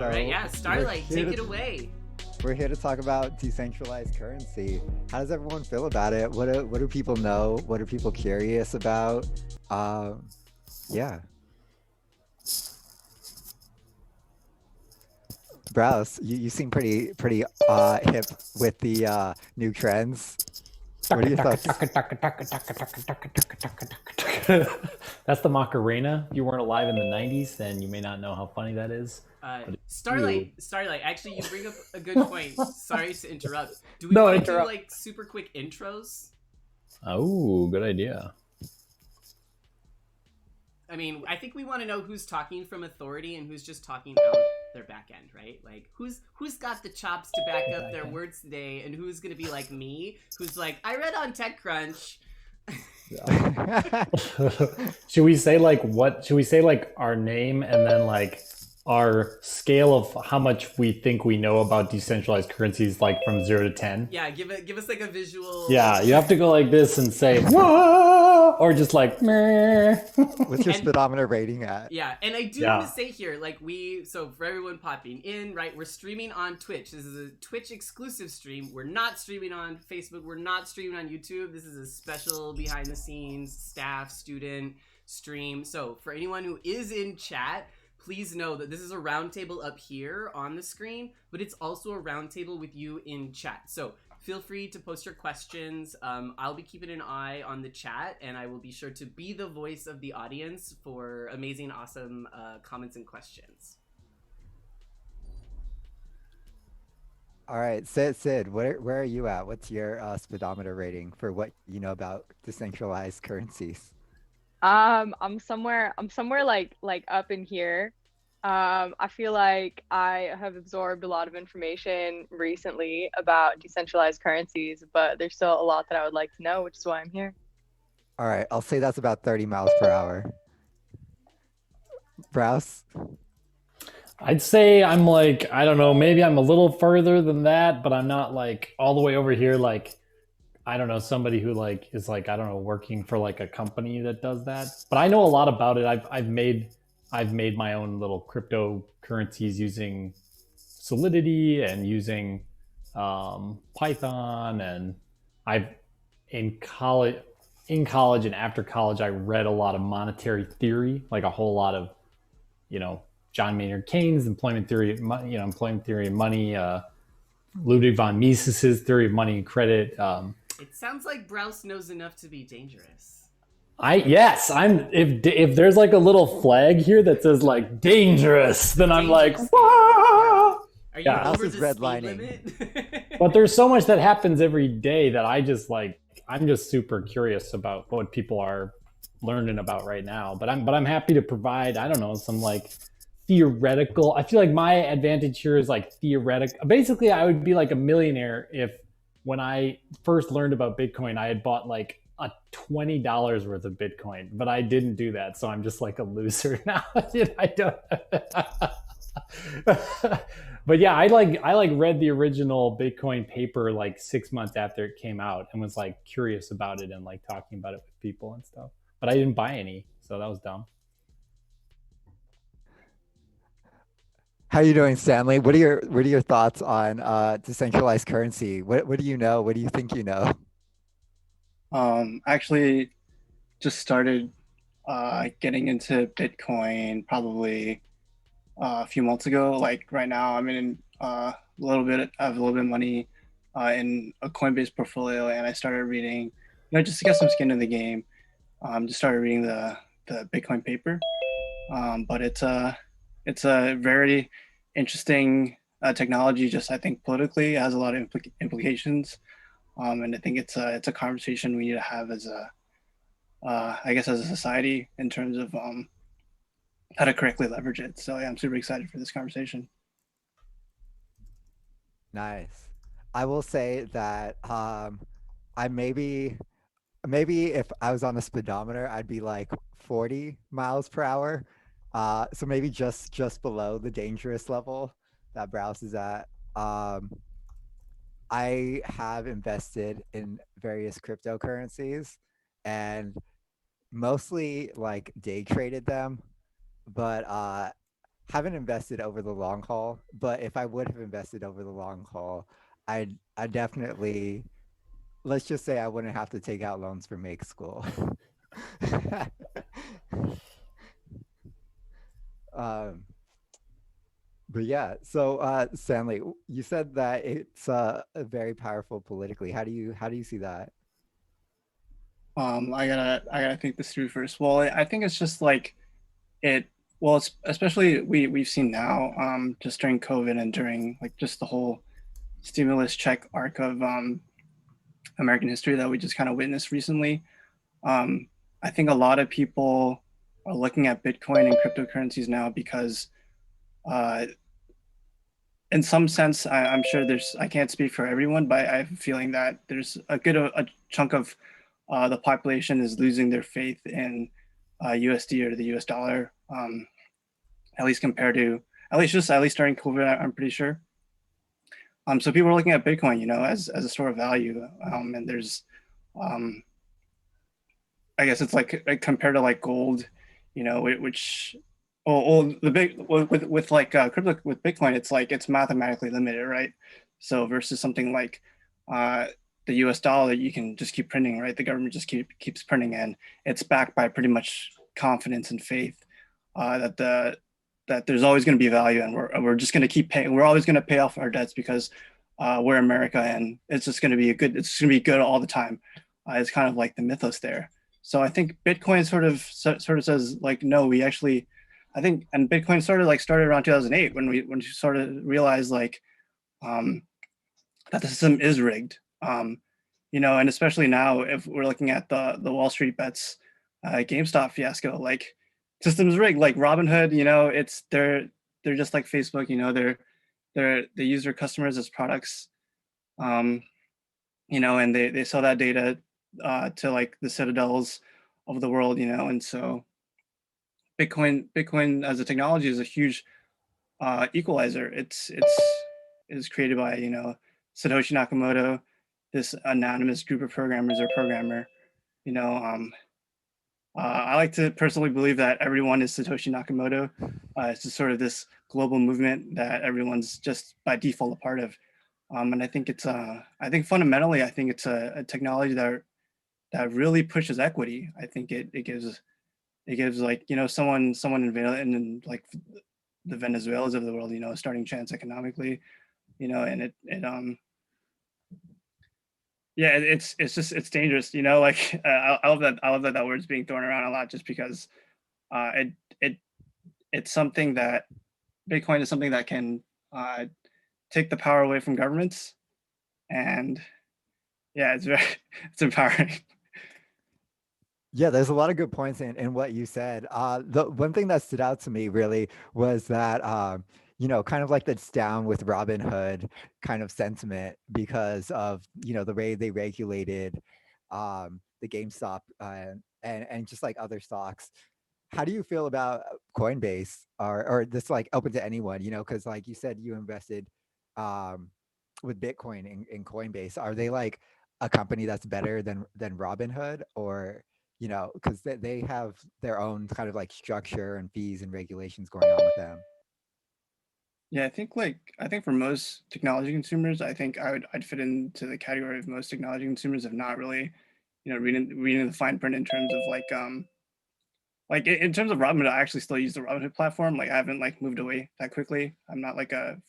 All right, So yeah, we're Starlight, here take to it away. we're here to talk about decentralized currency. How does everyone feel about it? What do people know? What are people curious about? Um, yeah, Browse, you seem pretty hip with the new trends. What are your thoughts? That's the Macarena. If you weren't alive in the 90s, then you may not know how funny that is. But if you. Starlight. Actually, you bring up a good point. Sorry to interrupt. Do we No, want to do interrupt. like super quick intros? Oh, good idea. I mean, I think we want to know who's talking from authority and who's just talking out their back end, right? Like who's got the chops to back up their words today, and who's gonna be like me, who's like, I read on TechCrunch. Should we say like what? Should we say like our name and then like our scale of how much we think we know about decentralized currencies, like from 0 to 10? Yeah, give us like a visual. Yeah, you have to go like this and say whoa, or just like meh. What's your And- speedometer rating at? Yeah, and I do want to say here, like so for everyone popping in, right, we're streaming on Twitch. This is a Twitch exclusive stream. We're not streaming on Facebook. We're not streaming on YouTube. This is a special behind the scenes staff, student stream. So for anyone who is in chat, please know that this is a roundtable up here on the screen, but it's also a roundtable with you in chat. So feel free to post your questions. I'll be keeping an eye on the chat, and I will be sure to be the voice of the audience for amazing, awesome comments and questions. All right, Sid, where are you at? What's your speedometer rating for what you know about decentralized currencies? I'm somewhere like up in here. I feel like I have absorbed a lot of information recently about decentralized currencies, but there's still a lot that I would like to know, which is why I'm here. All right, I'll say that's about 30 miles per hour. Browse? I'd say I'm like, I don't know, maybe I'm a little further than that, but I'm not like all the way over here. Like, I don't know, somebody who like is like, I don't know, working for like a company that does that. But I know a lot about it. I've made my own little cryptocurrencies using Solidity and using Python, and I've in college and after college I read a lot of monetary theory, like a whole lot of, John Maynard Keynes' employment theory, employment theory of money, Ludwig von Mises's theory of money and credit. It sounds like Browse knows enough to be dangerous. If there's like a little flag here that says like dangerous, then I'm like, whoa! Are you Yeah. over House's the red speed lining. limit? But there's so much that happens every day that I'm just super curious about what people are learning about right now. But I'm happy to provide, I don't know, some like theoretical. I feel like my advantage here is like theoretical. Basically, I would be like a millionaire if when I first learned about Bitcoin, I had bought like a $20 worth of Bitcoin, but I didn't do that. So I'm just like a loser now. I don't. But yeah, I like read the original Bitcoin paper like 6 months after it came out and was like curious about it and like talking about it with people and stuff. But I didn't buy any, so that was dumb. How you doing, Stanley? What are your thoughts on decentralized currency? What do you know? What do you think you know? Actually, just started getting into Bitcoin probably a few months ago. Like right now, I'm in a little bit. I have a little bit of money in a Coinbase portfolio, and I started reading, just to get some skin in the game. Just started reading the Bitcoin paper. But it's a very interesting technology. Just I think politically, it has a lot of implications. And I think it's a conversation we need to have as I guess as a society in terms of how to correctly leverage it. So yeah, I'm super excited for this conversation. Nice. I will say that I maybe if I was on a speedometer, I'd be like 40 miles per hour. So maybe just below the dangerous level that Browse is at. I have invested in various cryptocurrencies and mostly like day traded them, but haven't invested over the long haul, but if I would have invested over the long haul, I definitely, let's just say I wouldn't have to take out loans for make school. um, but yeah, so Stanley, you said that it's very powerful politically. How do you see that? I gotta think this through first. Well, I think it's just like it. Well, it's especially we've seen now, just during COVID and during like just the whole stimulus check arc of American history that we just kind of witnessed recently. Um, I think a lot of people are looking at Bitcoin and cryptocurrencies now because, uh, in some sense, I'm sure there's, I can't speak for everyone, but I have a feeling that there's a chunk of the population is losing their faith in USD or the US dollar, at least compared to, at least during COVID, I'm pretty sure. So people are looking at Bitcoin, as a store of value. And there's, um, I guess it's like compared to like gold, which, well the big with like crypto with Bitcoin, it's like it's mathematically limited, right? So versus something like uh, the U.S. dollar, you can just keep printing, right? The government just keeps printing, and it's backed by pretty much confidence and faith that there's always going to be value, and we're just going to keep paying. We're always going to pay off our debts because we're America, and it's just going to be it's going to be good all the time. It's kind of like the mythos there. So I think Bitcoin sort of says like, no, we actually, I think, and Bitcoin started around 2008 when we sort of realized like um, that the system is rigged. And especially now if we're looking at the Wall Street bets, GameStop fiasco, like systems rigged, like Robinhood, it's they're just like Facebook, they use their customers as products, um, and they sell that data to like the citadels of the world, and so Bitcoin as a technology is a huge equalizer. It's created by Satoshi Nakamoto, this anonymous group of programmers or programmer. You know, I like to personally believe that everyone is Satoshi Nakamoto. It's just sort of this global movement that everyone's just by default a part of. And I think I think fundamentally, I think it's a technology that really pushes equity. I think it gives like someone in like the Venezuelans of the world, a starting chance economically, and it yeah, it's dangerous, like I love that that word's being thrown around a lot just because uh it it it's something that Bitcoin is something that can uh take the power away from governments, and yeah, it's very it's empowering. Yeah, there's a lot of good points in what you said. The one thing that stood out to me really was that, kind of like that's down with Robin Hood kind of sentiment because of, the way they regulated the GameStop and just like other stocks. How do you feel about Coinbase or this like open to anyone, because like you said, you invested um, with Bitcoin in Coinbase. Are they like a company that's better than Robinhood or because they have their own kind of like structure and fees and regulations going on with them. Yeah, I think for most technology consumers, I think I'd fit into the category of most technology consumers of not really, reading the fine print in terms of like in terms of Robinhood. I actually still use the Robinhood platform. Like I haven't like moved away that quickly. I'm not like a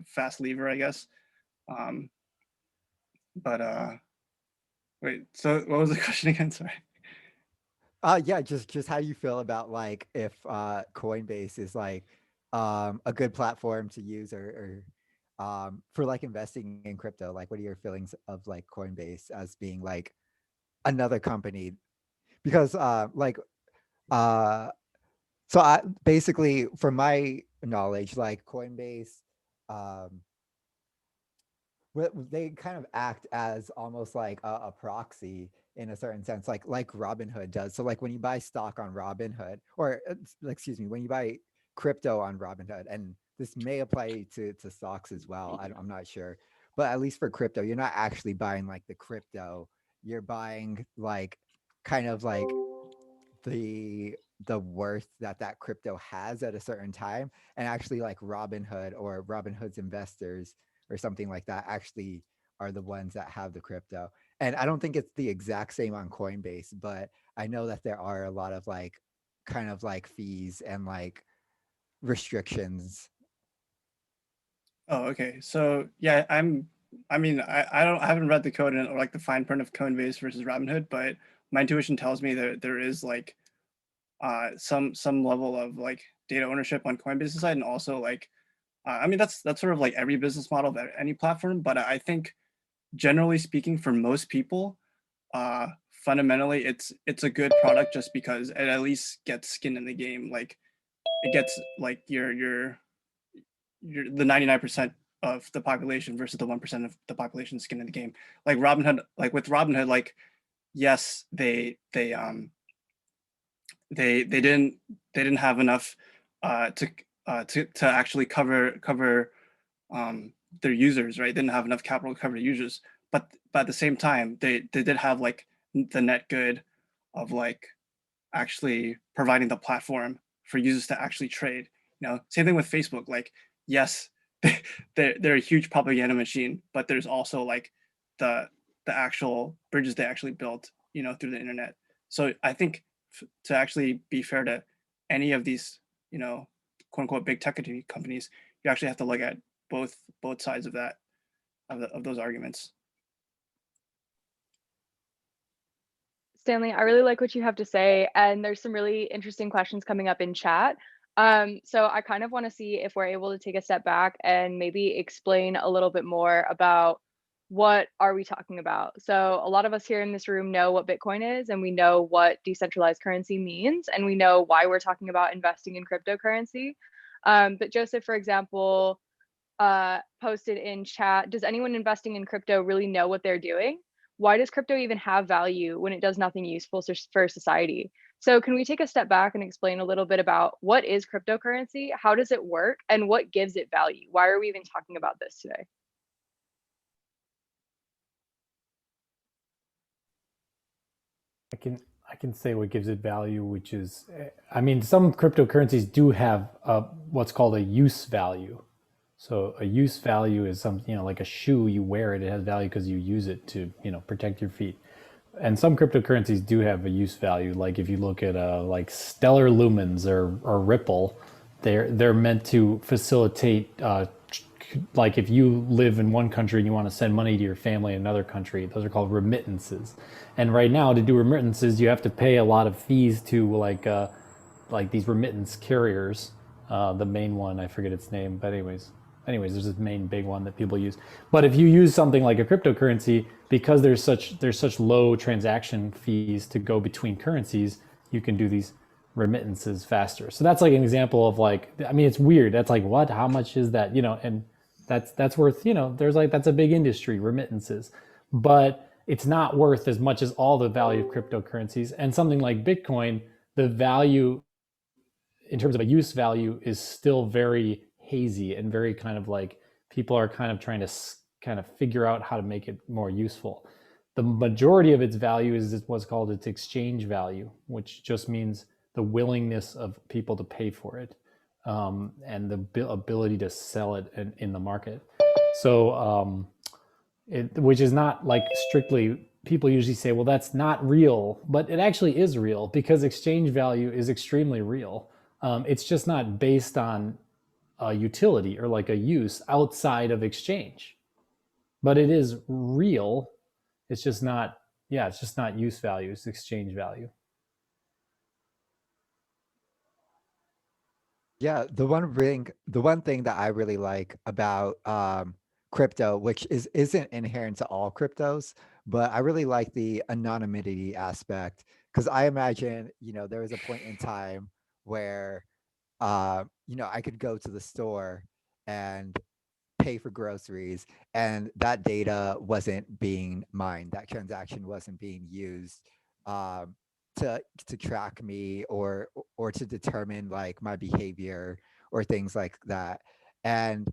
fast lever, I guess. Um, but wait, so what was the question again? Sorry. Yeah, just how you feel about like if Coinbase is like a good platform to use or for like investing in crypto. Like what are your feelings of like Coinbase as being like another company? Because uh so I basically from my knowledge, like Coinbase um they kind of act as almost like a proxy in a certain sense, like Robinhood does. So like when you buy stock on Robinhood, or excuse me, when you buy crypto on Robinhood, and this may apply to stocks as well. I'm not sure, but at least for crypto, you're not actually buying like the crypto. You're buying like kind of like the the worth that that crypto has at a certain time, and actually like Robinhood or Robinhood's investors or something like that actually are the ones that have the crypto. And I don't think it's the exact same on Coinbase, but I know that there are a lot of like kind of like fees and like restrictions. Oh, okay. So yeah, I mean, I haven't read the code or like the fine print of Coinbase versus Robinhood, but my intuition tells me that there is like some level of like data ownership on Coinbase's side, and also like I mean that's sort of like every business model of any platform, but I think generally speaking, for most people, fundamentally it's a good product just because it at least gets skin in the game. Like it gets like your the 99% of the population versus the 1% of the population skin in the game. Like Robinhood, like with Robinhood, like yes, they didn't have enough to actually cover their users, right? They didn't have enough capital to cover the users, but at the same time, they did have like the net good of like actually providing the platform for users to actually trade. You know, same thing with Facebook. Like, yes, they're a huge propaganda machine, but there's also like the the actual bridges they actually built, you know, through the internet. So I think to actually be fair to any of these, you know, quote unquote big tech companies, you actually have to look at both sides of that of those arguments. Stanley, I really like what you have to say, and there's some really interesting questions coming up in chat. So I kind of want to see if we're able to take a step back and maybe explain a little bit more about what are we talking about. So a lot of us here in this room know what Bitcoin is, and we know what decentralized currency means, and we know why we're talking about investing in cryptocurrency. But Joseph, for example, posted in chat, does anyone investing in crypto really know what they're doing? Why does crypto even have value when it does nothing useful for society? So can we take a step back and explain a little bit about what is cryptocurrency? How does it work? And what gives it value? Why are we even talking about this today? I can say what gives it value, which is, I mean, some cryptocurrencies do have what's called a use value. So a use value is something, you know, like a shoe, you wear it, it has value because you use it to, you know, protect your feet. And some cryptocurrencies do have a use value. Like if you look at like Stellar Lumens or Ripple, they're meant to facilitate like if you live in one country and you want to send money to your family in another country, those are called remittances. And right now, to do remittances, you have to pay a lot of fees to like these remittance carriers. The main one, I forget its name, but anyways, there's this main big one that people use. But if you use something like a cryptocurrency, because there's such low transaction fees to go between currencies, you can do these remittances faster. So that's like an example of like, I mean, it's weird. That's like, what? How much is that? You know, and that's worth, you know, there's like, that's a big industry, remittances. But it's not worth as much as all the value of cryptocurrencies. And something like Bitcoin, the value in terms of a use value is still very hazy and very kind of like people are kind of trying to kind of figure out how to make it more useful. The majority of its value is what's called its exchange value, which just means the willingness of people to pay for it, and the ability to sell it in the market. So which is not like strictly, people usually say, well, that's not real, but it actually is real because exchange value is extremely real. It's just not based on a utility or like a use outside of exchange, but it is real. It's just not, yeah, it's just not use value, it's exchange value. Yeah, the one thing that I really like about crypto, which isn't inherent to all cryptos, but I really like the anonymity aspect because I imagine, you know, there was a point in time where you know, I could go to the store and pay for groceries and that data wasn't being mined, that transaction wasn't being used um, to track me or to determine like my behavior or things like that. And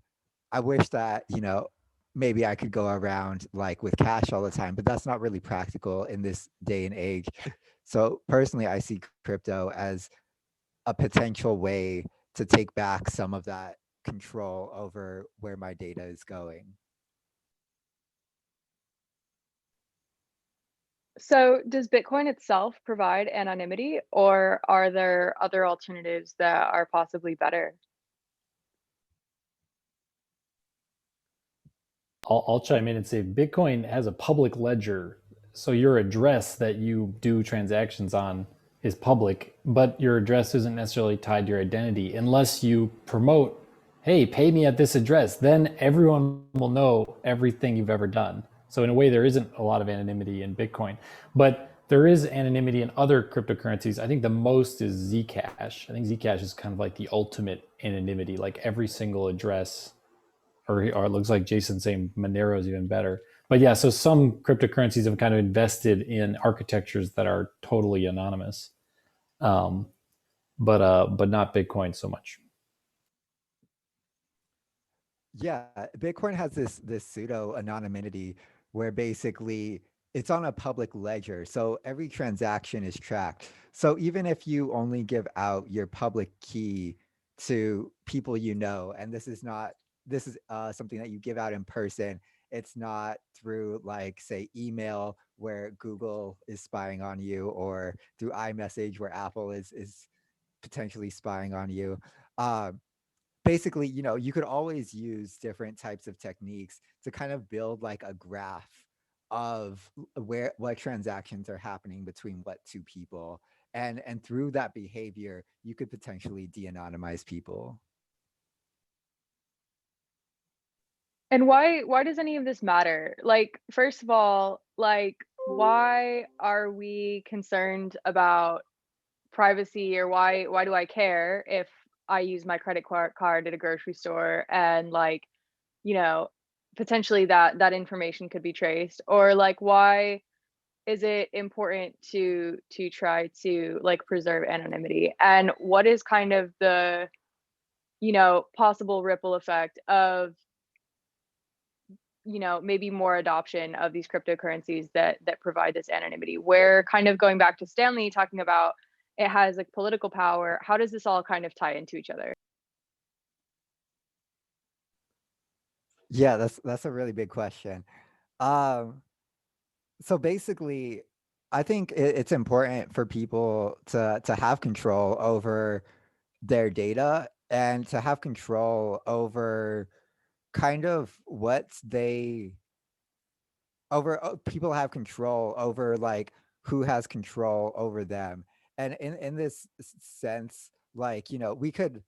I wish that, you know, maybe I could go around like with cash all the time, but that's not really practical in this day and age. So personally, I see crypto as a potential way to take back some of that control over where my data is going. So, does Bitcoin itself provide anonymity, or are there other alternatives that are possibly better? I'll chime in and say Bitcoin has a public ledger. So your address that you do transactions on is public, but your address isn't necessarily tied to your identity unless you promote, hey, pay me at this address. Then everyone will know everything you've ever done. So in a way, there isn't a lot of anonymity in Bitcoin, but there is anonymity in other cryptocurrencies. I think the most is Zcash. I think Zcash is kind of like the ultimate anonymity. Like every single address, or it looks like Jason's saying Monero is even better. But yeah, so some cryptocurrencies have kind of invested in architectures that are totally anonymous, um, but not Bitcoin so much. Yeah, Bitcoin has this pseudo anonymity where basically it's on a public ledger. So every transaction is tracked. So even if you only give out your public key to people you know, and this is something that you give out in person. It's not through like say email where Google is spying on you or through iMessage where Apple is potentially spying on you. Um, Basically, you could always use different types of techniques to kind of build like a graph of where what transactions are happening between what two people. And through that behavior, you could potentially de-anonymize people. And why does any of this matter? Like, first of all, like, why are we concerned about privacy, or why do I care if I use my credit card at a grocery store and, like, you know, potentially that information could be traced? Or like, why is it important to try to, like, preserve anonymity? And what is kind of the, possible ripple effect of, maybe more adoption of these cryptocurrencies that provide this anonymity? Where, kind of going back to Stanley talking about, it has like political power. How does this all kind of tie into each other? Yeah, that's a really big question. Um, so basically, I think it's important for people to have control over their data and to have control over kind of what they over people have control over like who has control over them. And in this sense, like, we could,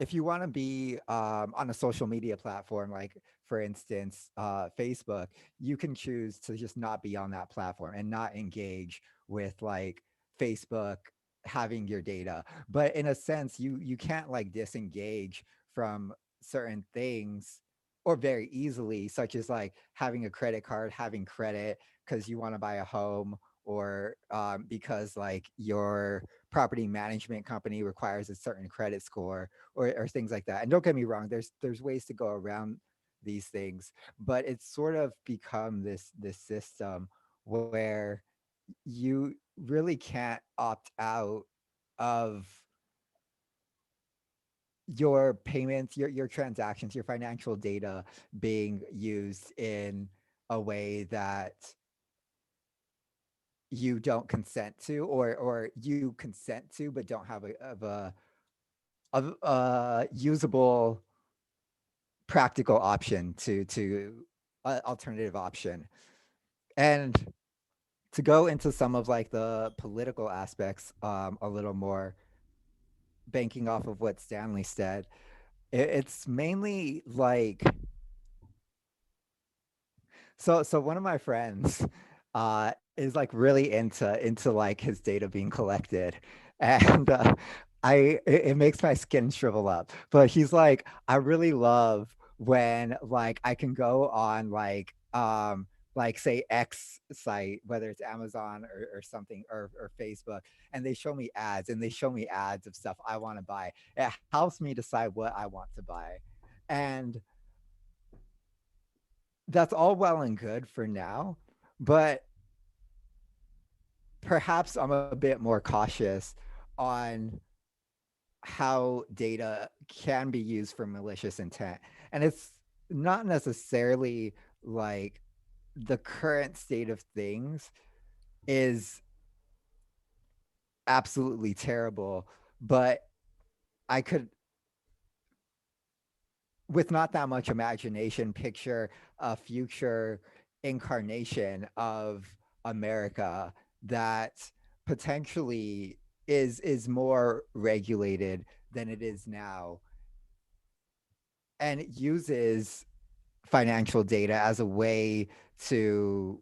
if you want to be on a social media platform, like for instance, Facebook, you can choose to just not be on that platform and not engage with like Facebook having your data. But in a sense, you can't like disengage from certain things or very easily, such as like having a credit card, having credit because you want to buy a home, or because like your property management company requires a certain credit score, or things like that. And don't get me wrong, there's ways to go around these things, but it's sort of become this system where you really can't opt out of your payments, your transactions, your financial data being used in a way that you don't consent to, or you consent to but don't have a usable practical option to alternative option. And to go into some of like the political aspects a little more, banking off of what Stanley said, it's mainly like, so one of my friends is like really into like his data being collected, and it makes my skin shrivel up. But he's like, I really love when like I can go on like say X site, whether it's Amazon or something, or Facebook, and they show me ads, and they show me ads of stuff I want to buy. It helps me decide what I want to buy. And that's all well and good for now, but perhaps I'm a bit more cautious on how data can be used for malicious intent. And it's not necessarily like the current state of things is absolutely terrible, but I could, with not that much imagination, picture a future incarnation of America that potentially is more regulated than it is now, and it uses financial data to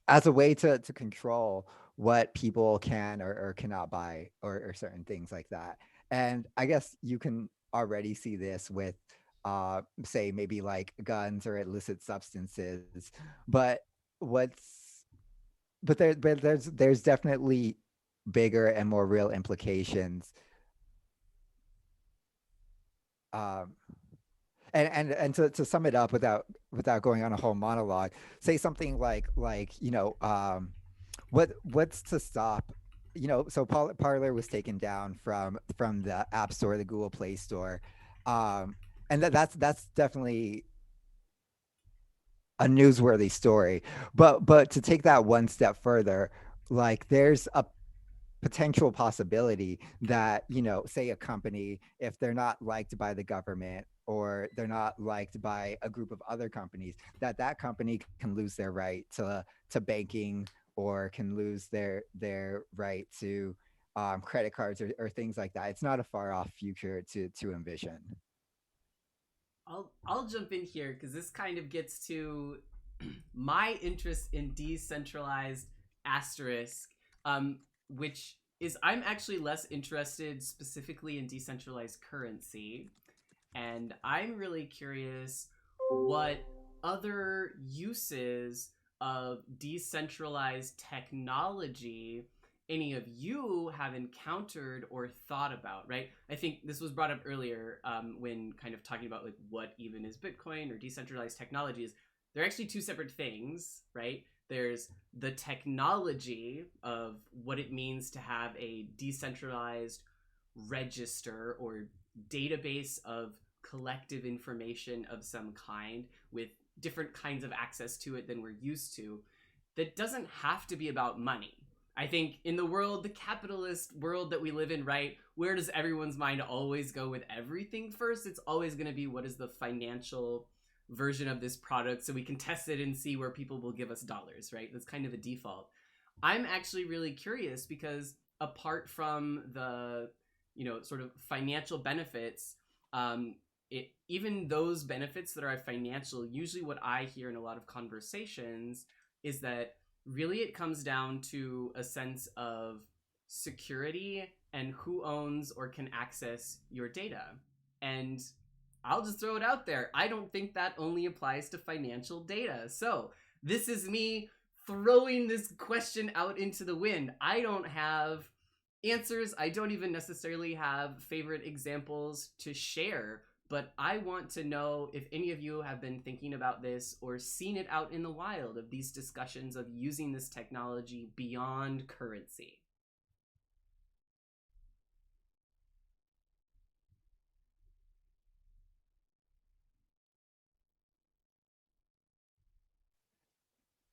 to control what people can or cannot buy, or certain things like that. And I guess you can already see this with say maybe like guns or illicit substances. But what's but there's definitely bigger and more real implications. Um, and to sum it up without going on a whole monologue, say something like what's to stop, so Parlor was taken down from the App Store, the Google Play Store, um and that's definitely a newsworthy story. But to take that one step further, like there's a potential possibility that, say a company, if they're not liked by the government or they're not liked by a group of other companies, that company can lose their right to banking, or can lose their right to credit cards, or things like that. It's not a far off future to envision. I'll jump in here because this kind of gets to my interest in decentralized asterisk, which is I'm actually less interested specifically in decentralized currency, and I'm really curious what other uses of decentralized technology any of you have encountered or thought about, right? I think this was brought up earlier when kind of talking about like what even is Bitcoin or decentralized technologies. They're actually two separate things, right? There's the technology of what it means to have a decentralized register or database of collective information of some kind with different kinds of access to it than we're used to, that doesn't have to be about money. I think in the world, the capitalist world that we live in, right, where does everyone's mind always go with everything first? It's always going to be what is the financial version of this product so we can test it and see where people will give us dollars, right? That's kind of a default. I'm actually really curious because apart from the, sort of financial benefits, even those benefits that are financial, usually what I hear in a lot of conversations is that really it comes down to a sense of security and who owns or can access your data. And I'll just throw it out there. I don't think that only applies to financial data. So this is me throwing this question out into the wind. I don't have answers. I don't even necessarily have favorite examples to share, but I want to know if any of you have been thinking about this or seen it out in the wild of these discussions of using this technology beyond currency.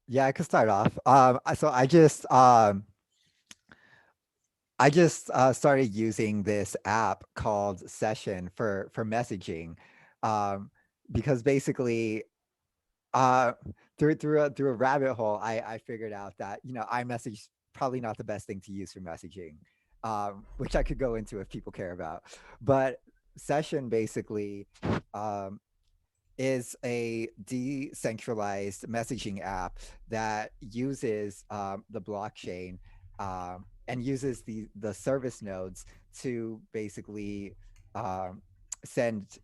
Yeah, I could start off. So I just started using this app called Session for messaging, um, because basically, uh, through a rabbit hole, I figured out that, iMessage probably not the best thing to use for messaging, which I could go into if people care about. But Session basically, um, is a decentralized messaging app that uses the blockchain, and uses the service nodes to basically um, send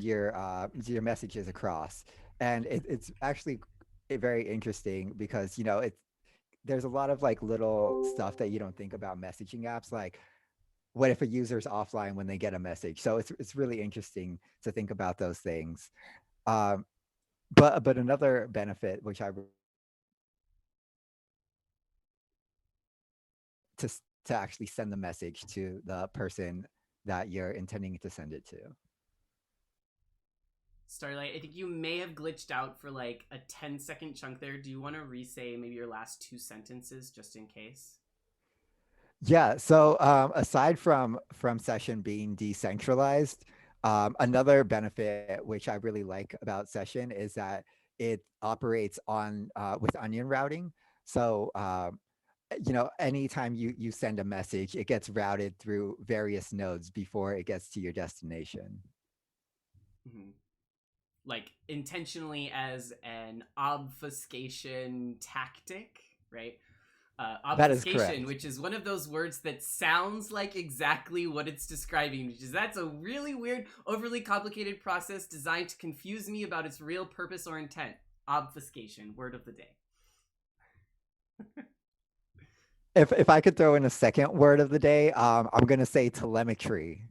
your messages across. And it's actually very interesting because, there's a lot of like little stuff that you don't think about messaging apps, like what if a user's offline when they get a message. So it's really interesting to think about those things. um, but another benefit, which I to to actually send the message to the person that you're intending to send it to. Starlight, I think you may have glitched out for like a 10-second chunk there. Do you want to re-say maybe your last 2 sentences just in case? Yeah. So aside from Session being decentralized, another benefit which I really like about Session is that it operates on with onion routing. So anytime you send a message, it gets routed through various nodes before it gets to your destination. Mm-hmm. Like intentionally as an obfuscation tactic, right? That is Obfuscation, correct. which is one of those words that sounds like exactly what it's describing, which is that's a really weird, overly complicated process designed to confuse me about its real purpose or intent. Obfuscation, word of the day. If I could throw in a second word of the day, I'm gonna say telemetry.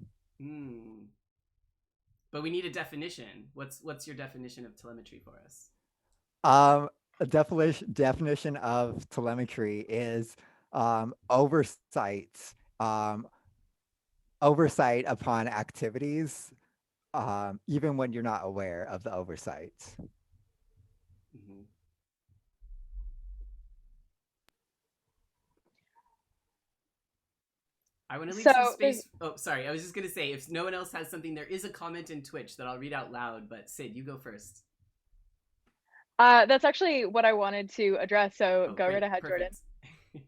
But we need a definition. What's your definition of telemetry for us? A definition of telemetry is oversight, oversight upon activities, even when you're not aware of the oversight. Mm-hmm. I want to leave some space. Oh, sorry. I was just going to say, if no one else has something, there is a comment in Twitch that I'll read out loud. But Sid, you go first. That's actually what I wanted to address. So go right ahead, Perfect. Jordan.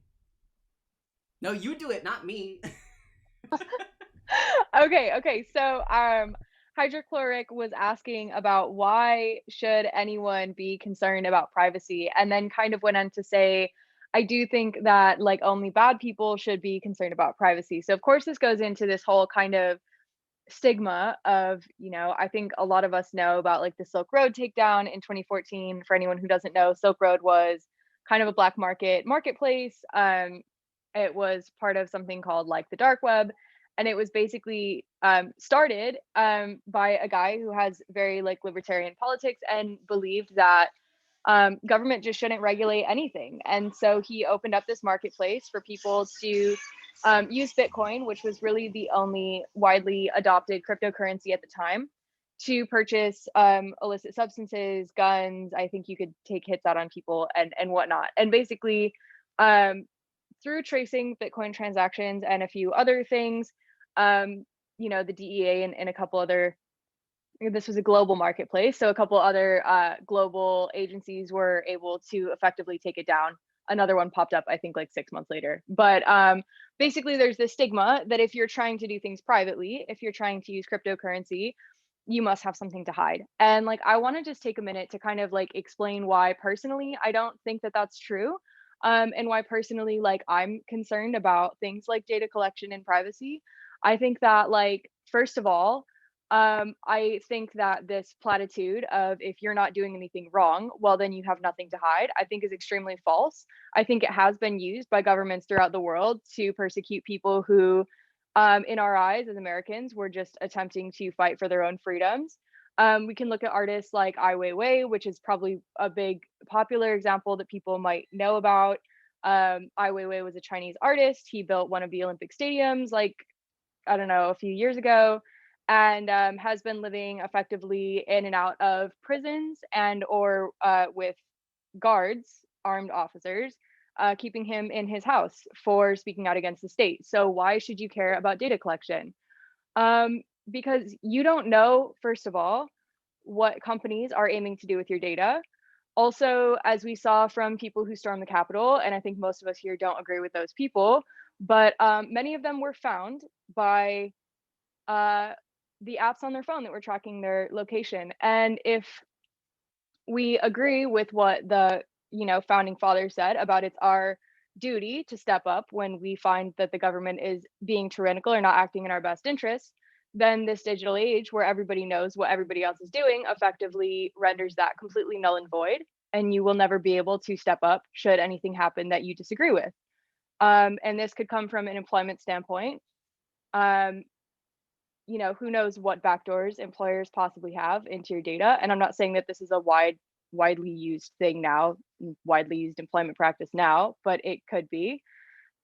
No, you do it, not me. Okay. So hydrochloric was asking about why should anyone be concerned about privacy, and then kind of went on to say, I do think that like only bad people should be concerned about privacy. So of course this goes into this whole kind of stigma of, I think a lot of us know about like the Silk Road takedown in 2014. For anyone who doesn't know, Silk Road was kind of a black marketplace. It was part of something called like the dark web, and it was basically started by a guy who has very like libertarian politics and believed that government just shouldn't regulate anything. And so he opened up this marketplace for people to use Bitcoin, which was really the only widely adopted cryptocurrency at the time, to purchase illicit substances, guns. I think you could take hits out on people and whatnot. And basically, through tracing Bitcoin transactions and a few other things, the DEA and a couple other, this was a global marketplace, so a couple other global agencies were able to effectively take it down. Another one popped up, I think, like 6 months later. But basically, there's this stigma that if you're trying to do things privately, if you're trying to use cryptocurrency, you must have something to hide. And like, I want to just take a minute to kind of like explain why personally I don't think that that's true. And why personally, like, I'm concerned about things like data collection and privacy. I think that, like, first of all, I think that this platitude of if you're not doing anything wrong, well, then you have nothing to hide, I think is extremely false. I think it has been used by governments throughout the world to persecute people who, in our eyes as Americans, were just attempting to fight for their own freedoms. We can look at artists like Ai Weiwei, which is probably a big popular example that people might know about. Ai Weiwei was a Chinese artist. He built one of the Olympic stadiums, like, I don't know, a few years ago, and has been living effectively in and out of prisons and or with guards, armed officers, keeping him in his house for speaking out against the state. So why should you care about data collection? Because you don't know, first of all, what companies are aiming to do with your data. Also, as we saw from people who stormed the Capitol, and I think most of us here don't agree with those people, but many of them were found by the apps on their phone that were tracking their location. And if we agree with what the founding fathers said about it's our duty to step up when we find that the government is being tyrannical or not acting in our best interests, then this digital age where everybody knows what everybody else is doing effectively renders that completely null and void, and you will never be able to step up should anything happen that you disagree with. And this could come from an employment standpoint. Who knows what backdoors employers possibly have into your data. And I'm not saying that this is a widely used thing now, widely used employment practice now, but it could be.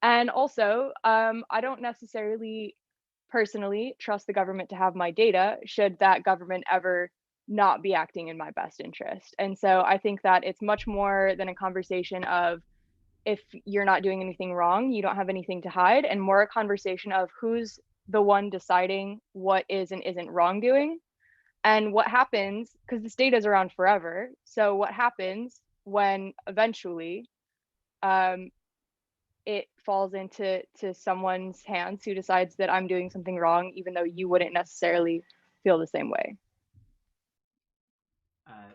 And also, I don't necessarily personally trust the government to have my data should that government ever not be acting in my best interest. And so I think that it's much more than a conversation of if you're not doing anything wrong, you don't have anything to hide, and more a conversation of who's the one deciding what is and isn't wrongdoing and what happens, because this data is around forever. So what happens when eventually um, it falls into someone's hands who decides that I'm doing something wrong, even though you wouldn't necessarily feel the same way.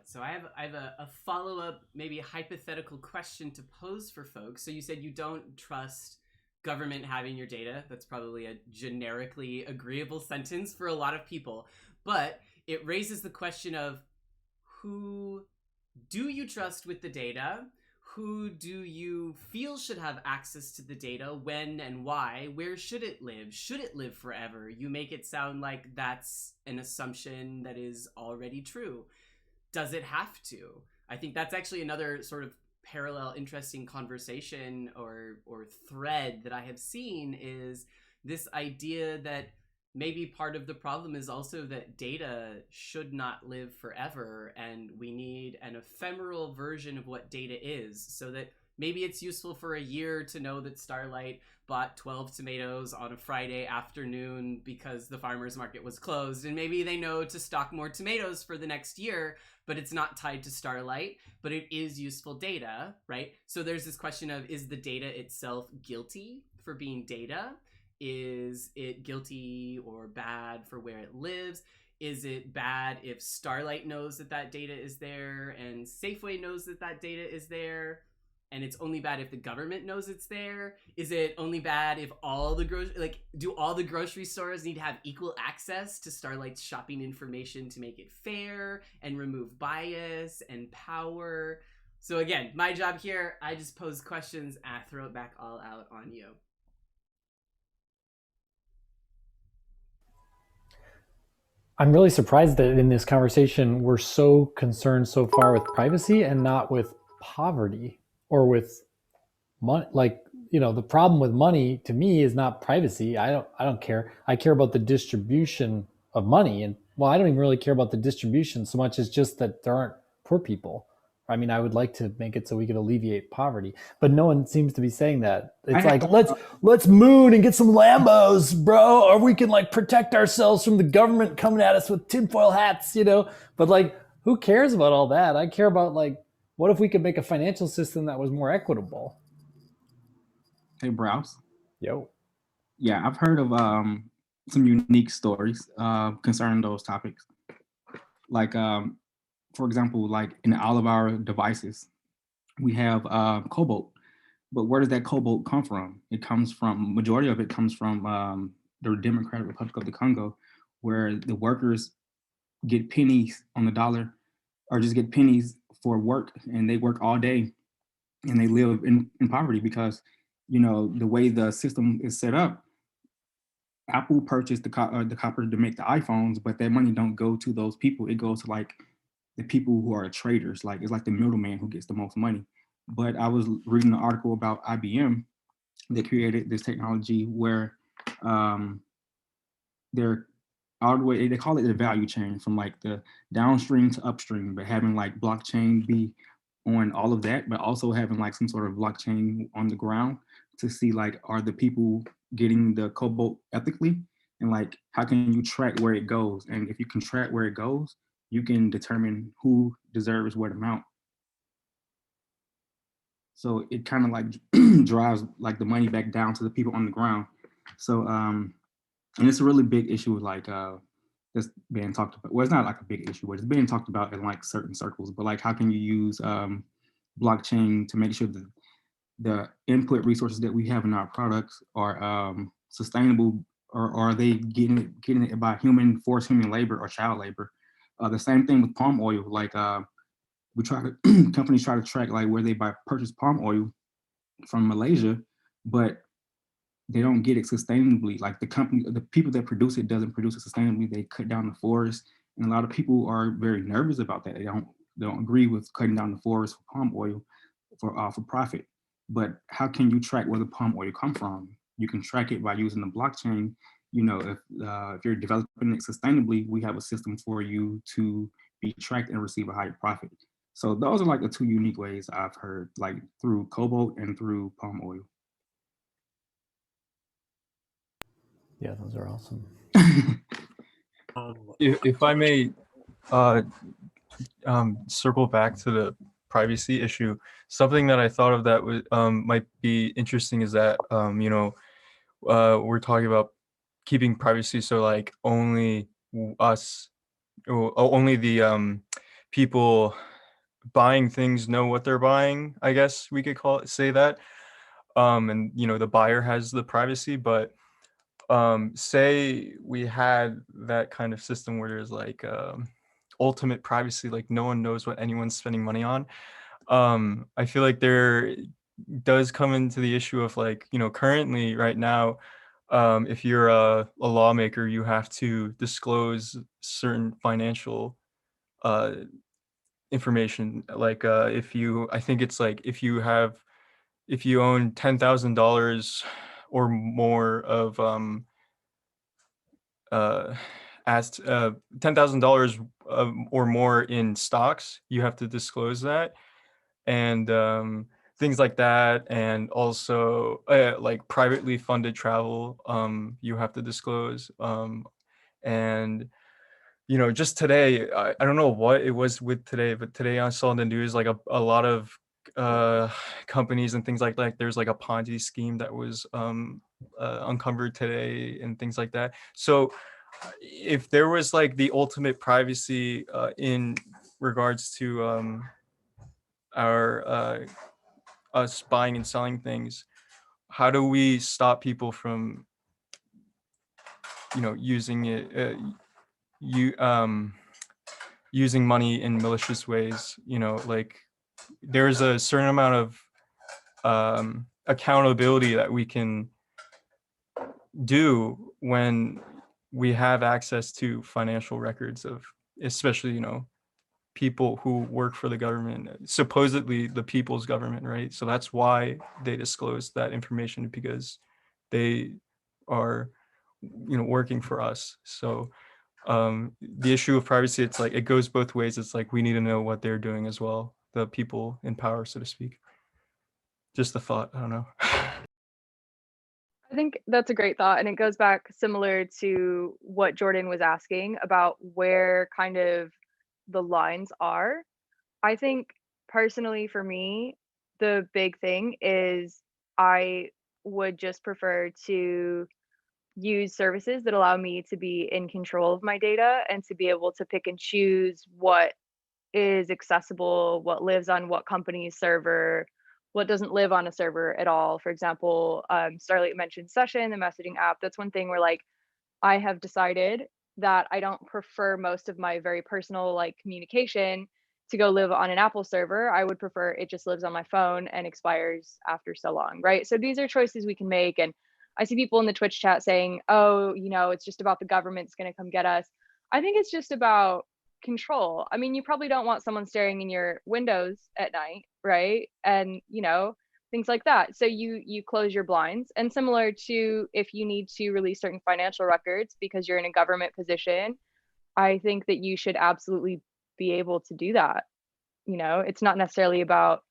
So I have a follow up, maybe a hypothetical question to pose for folks. So you said you don't trust government having your data. That's probably a generically agreeable sentence for a lot of people, but it raises the question of who do you trust with the data? Who do you feel should have access to the data? When and why? Where should it live? Should it live forever? You make it sound like that's an assumption that is already true. Does it have to? I think that's actually another sort of parallel interesting conversation or thread that I have seen is this idea that maybe part of the problem is also that data should not live forever, and we need an ephemeral version of what data is, so that maybe it's useful for a year to know that Starlight bought 12 tomatoes on a Friday afternoon because the farmer's market was closed, and maybe they know to stock more tomatoes for the next year, but it's not tied to Starlight, but it is useful data, right? So there's this question of, is the data itself guilty for being data? Is it guilty or bad for where it lives? Is it bad if Starlight knows that that data is there and Safeway knows that that data is there? And it's only bad if the government knows it's there? Is it only bad if all the do all the grocery stores need to have equal access to Starlight's shopping information to make it fair and remove bias and power? So again, my job here, I just pose questions and I throw it back all out on you. I'm really surprised that in this conversation we're so concerned so far with privacy and not with poverty or with money. Like, you know, the problem with money to me is not privacy. I don't care. I care about the distribution of money, and well, I don't even really care about the distribution so much as just that there aren't poor people. I mean, I would like to make it so we could alleviate poverty, but no one seems to be saying that. It's like let's moon and get some Lambos, bro, or we can like protect ourselves from the government coming at us with tinfoil hats, you know. But like, who cares about all that? I care about like, what if we could make a financial system that was more equitable? Hey, Browse. Yo. Yeah, I've heard of some unique stories concerning those topics. Like, for example, like in all of our devices, we have cobalt. But where does that cobalt come from? It comes from, majority of it comes from the Democratic Republic of the Congo, where the workers get pennies on the dollar or just get pennies for work, and they work all day and they live in poverty because, you know, the way the system is set up, Apple purchased the copper to make the iPhones, but that money don't go to those people. It goes to like the people who are traders. Like it's like the middleman who gets the most money. But I was reading an article about IBM. They created this technology where they're all the way, they call it the value chain from like the downstream to upstream, but having like blockchain be on all of that, but also having like some sort of blockchain on the ground to see like, are the people getting the cobalt ethically? And like, how can you track where it goes? And if you can track where it goes, you can determine who deserves what amount. So it kind of like drives like the money back down to the people on the ground. So, and it's a really big issue with like, that's being talked about. Well, it's not like a big issue, but it's being talked about in like certain circles. But like, how can you use blockchain to make sure that the input resources that we have in our products are sustainable, or are they getting it by forced human labor or child labor? The same thing with palm oil. Like we try to companies try to track like where they purchase palm oil from Malaysia, but they don't get it sustainably. Like the people that produce it doesn't produce it sustainably. They cut down the forest, and a lot of people are very nervous about that. They don't agree with cutting down the forest for palm oil for profit. But how can you track where the palm oil come from? You can track it by using the blockchain. If you're developing it sustainably, we have a system for you to be tracked and receive a higher profit. So those are like the two unique ways I've heard, like through cobalt and through palm oil. Yeah, those are awesome. If I may uh, circle back to the privacy issue, something that I thought of that was might be interesting is that we're talking about keeping privacy, so like only us, or only the people buying things know what they're buying, I guess we could say that. And the buyer has the privacy, but say we had that kind of system where there's like ultimate privacy, like no one knows what anyone's spending money on. I feel like there does come into the issue of like, currently right now, if you're a lawmaker, you have to disclose certain financial information. Like I think it's like if you own $10,000 or more of as $10,000 or more in stocks, you have to disclose that, and things like that, and also like privately funded travel, you have to disclose, and just today, I don't know what it was with today, but today I saw in the news like a lot of companies and things like that. There's like a Ponzi scheme that was uncovered today and things like that. So if there was like the ultimate privacy in regards to our us buying and selling things, how do we stop people from using it, using money in malicious ways? Like there's a certain amount of accountability that we can do when we have access to financial records of, especially people who work for the government, supposedly the people's government, right? So that's why they disclose that information, because they are working for us. So the issue of privacy, it's like it goes both ways. It's like we need to know what they're doing as well, the people in power, so to speak. Just a thought. I don't know. I think that's a great thought. And it goes back similar to what Jordan was asking about where kind of the lines are. I think personally for me, the big thing is I would just prefer to use services that allow me to be in control of my data and to be able to pick and choose what is accessible, what lives on what company's server, what doesn't live on a server at all. For example, Starlight mentioned Session, the messaging app. That's one thing where like I have decided that I don't prefer most of my very personal like communication to go live on an Apple server. I would prefer it just lives on my phone and expires after so long, right? So these are choices we can make. And I see people in the Twitch chat saying, oh, it's just about the government's going to come get us. I think it's just about control. I mean, you probably don't want someone staring in your windows at night, right? And, things like that. So you close your blinds. And similar to if you need to release certain financial records because you're in a government position, I think that you should absolutely be able to do that. It's not necessarily about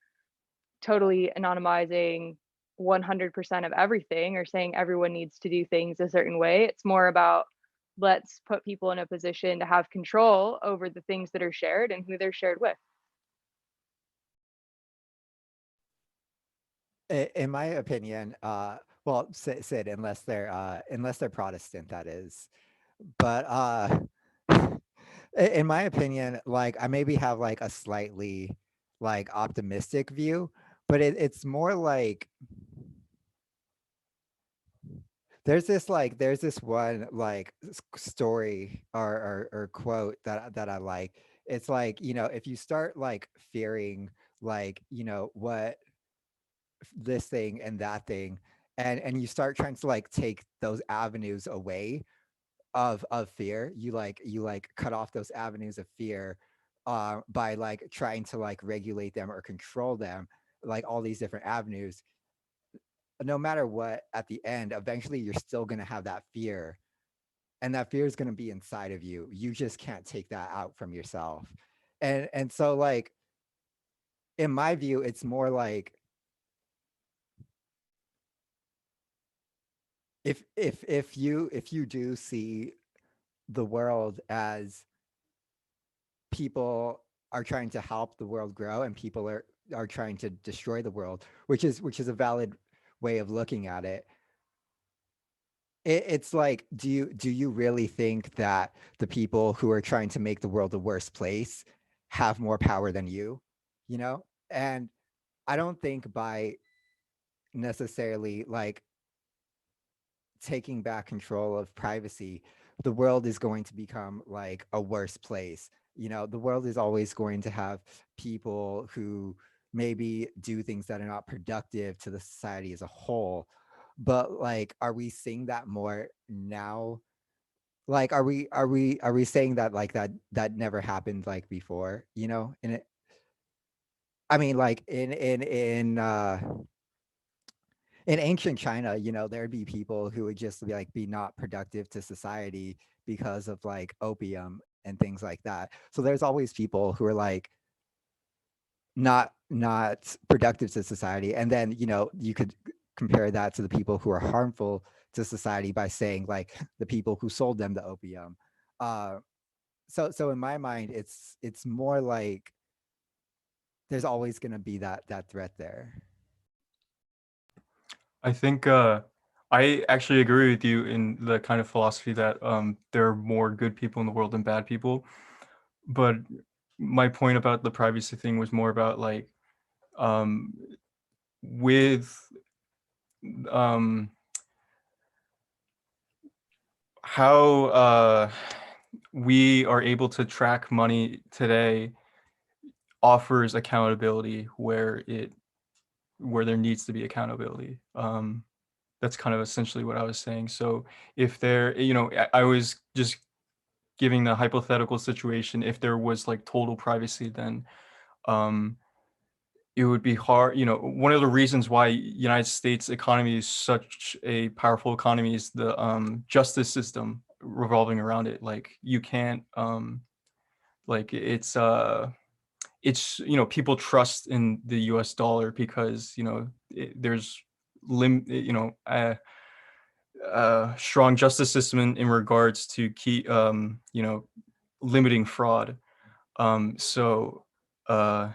totally anonymizing 100% of everything or saying everyone needs to do things a certain way. It's more about let's put people in a position to have control over the things that are shared and who they're shared with. In my opinion, well, Sid, unless they're Protestant, that is. But in my opinion, like I maybe have like a slightly like optimistic view, but it's more like there's this one like story or quote that I like. It's like, if you start like fearing like, what this thing and that thing, and you start trying to like take those avenues away of fear, you cut off those avenues of fear by like trying to like regulate them or control them. like all these different avenues, no matter what, at the end, eventually you're still going to have that fear, and that fear is going to be inside of you. You just can't take that out from yourself. And so like in my view, it's more like if you do see the world as people are trying to help the world grow and people are trying to destroy the world, which is a valid way of looking at it. It's like, do you really think that the people who are trying to make the world a worse place have more power than you? You know? And I don't think by necessarily like taking back control of privacy, the world is going to become like a worse place. You know, the world is always going to have people who maybe do things that are not productive to the society as a whole. But like, are we seeing that more now? Like, are we saying that like that never happened like before? You know, and it, I mean, like in ancient China, you know, there'd be people who would just be like be not productive to society because of like opium and things like that. So there's always people who are like not productive to society. And then, you know, you could compare that to the people who are harmful to society by saying like the people who sold them the opium. Uh so in my mind, it's more like there's always gonna be that threat there. I think I actually agree with you in the kind of philosophy that there are more good people in the world than bad people. But my point about the privacy thing was more about like um, with um, how we are able to track money today offers accountability where there needs to be accountability. That's kind of essentially what I was saying. So if there, you know, I was just giving the hypothetical situation. If there was like total privacy, then um, it would be hard. You know, one of the reasons why United States economy is such a powerful economy is the justice system revolving around it. Like you can't, like it's you know, people trust in the U.S. dollar because you know there's you know strong justice system in regards to keep you know, limiting fraud. So uh,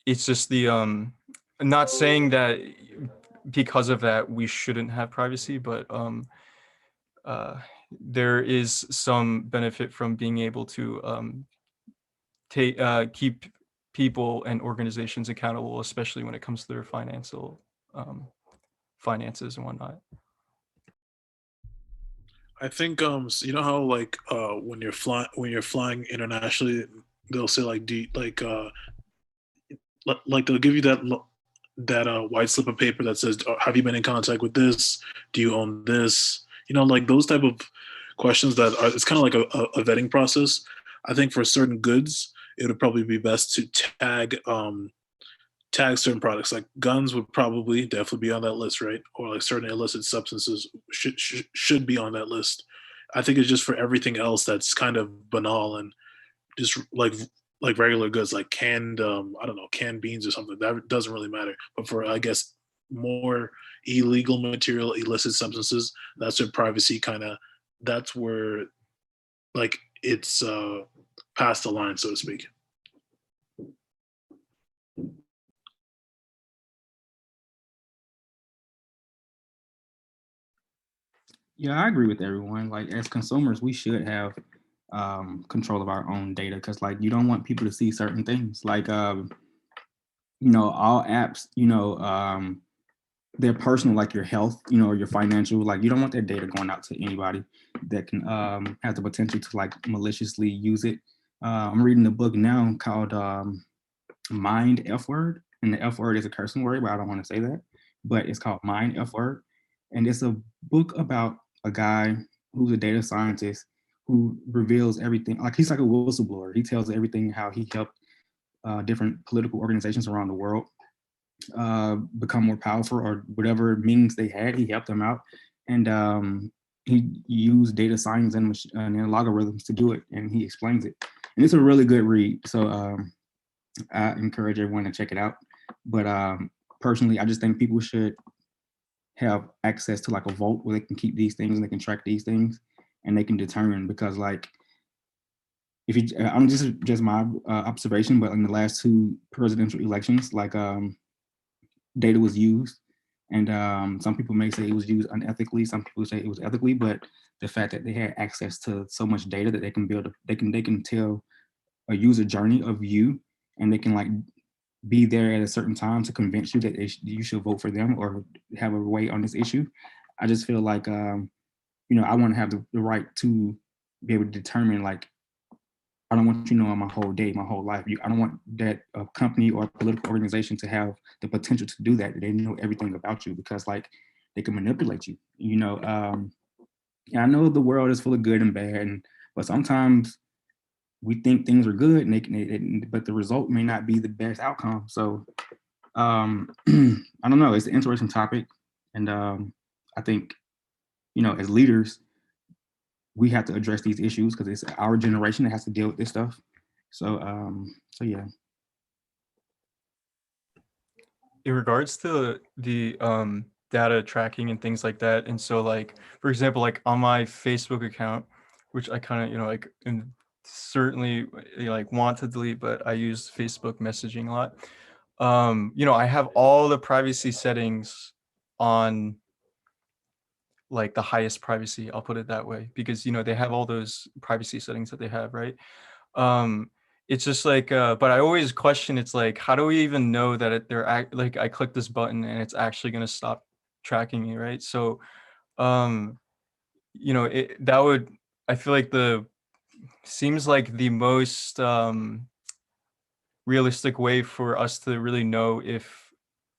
it's just the not saying that because of that we shouldn't have privacy, but uh, there is some benefit from being able to keep people and organizations accountable, especially when it comes to their um, finances and whatnot. I think you know how like when you're flying internationally, they'll say like like they'll give you that white slip of paper that says, have you been in contact with this? Do you own this? You know, like those type of questions that are, it's kind of like a vetting process. I think for certain goods, it would probably be best to tag certain products. Like guns would probably definitely be on that list, right? Or like certain illicit substances should be on that list. I think it's just for everything else that's kind of banal and just like regular goods, like canned I don't know, canned beans or something. That doesn't really matter. But for, I guess, more illegal material, illicit substances, that's where privacy kind of, that's where like it's past the line, so to speak. Yeah, I agree with everyone. Like as consumers, we should have control of our own data because like you don't want people to see certain things. Like you know, all apps, you know, they're personal, like your health, you know, or your financial. Like you don't want that data going out to anybody that can have the potential to like maliciously use it. I'm reading a book now called Mind F Word, and the F word is a cursing word, but I don't want to say that. But it's called Mind F Word, and it's a book about a guy who's a data scientist who reveals everything. Like he's like a whistleblower. He tells everything how he helped different political organizations around the world become more powerful, or whatever means they had, he helped them out. And he used data science and algorithms to do it, and he explains it. And it's a really good read. So I encourage everyone to check it out. But personally, I just think people should have access to like a vault where they can keep these things and they can track these things and they can determine, because like, if you, I'm just my observation, but in the last 2 presidential elections, like data was used, and some people may say it was used unethically, some people say it was ethically, but the fact that they had access to so much data that they can build, they can tell a user journey of you, and they can like be there at a certain time to convince you that you should vote for them or have a way on this issue. I just feel like, I want to have the right to be able to determine, like, I don't want you knowing my whole day, my whole life. I don't want that a company or a political organization to have the potential to do that. They know everything about you, because like they can manipulate you, and I know the world is full of good and bad, but sometimes we think things are good, and but the result may not be the best outcome. So I don't know. It's an interesting topic, and I think, as leaders, we have to address these issues because it's our generation that has to deal with this stuff. So yeah. In regards to the data tracking and things like that, and so like, for example, like on my Facebook account, which I kind of, like, and certainly like want to delete, but I use Facebook messaging a lot. I have all the privacy settings on like the highest privacy, I'll put it that way, because they have all those privacy settings that they have, right? It's just like, but I always question, it's like, how do we even know that like I click this button and it's actually going to stop tracking me, right? So that would, I feel like seems like the most realistic way for us to really know if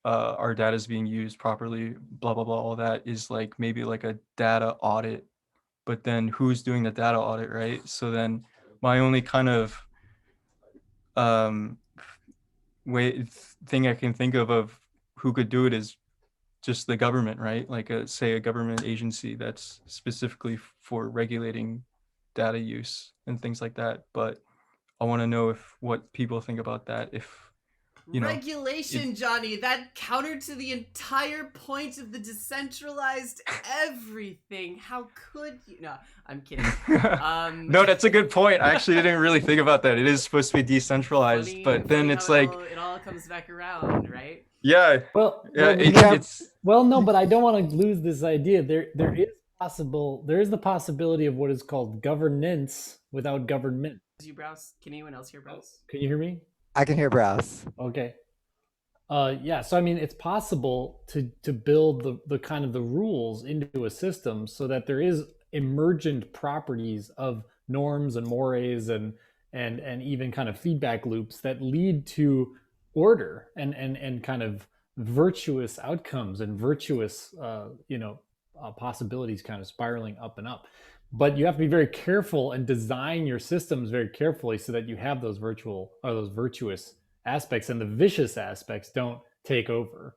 our data is being used properly, blah blah blah, all that, is like maybe like a data audit. But then who's doing the data audit, right? So then my only kind of thing I can think of who could do it is just the government, right? Like say a government agency that's specifically for regulating data use and things like that. But I want to know what people think about that. If regulation, Johnny, that counter to the entire point of the decentralized everything. How could you? No, I'm kidding. No, that's a good point. I actually didn't really think about that. It is supposed to be decentralized, but then it's like it all comes back around, right? Yeah. No, but I don't want to lose this idea. There is the possibility of what is called governance without government. You browse? Can anyone else hear browse? Can you hear me? I can hear browse. Okay. Yeah, so I mean, it's possible to build the kind of the rules into a system so that there is emergent properties of norms and mores and even kind of feedback loops that lead to order and kind of virtuous outcomes and virtuous possibilities kind of spiraling up and up. But you have to be very careful and design your systems very carefully so that you have those virtuous aspects and the vicious aspects don't take over.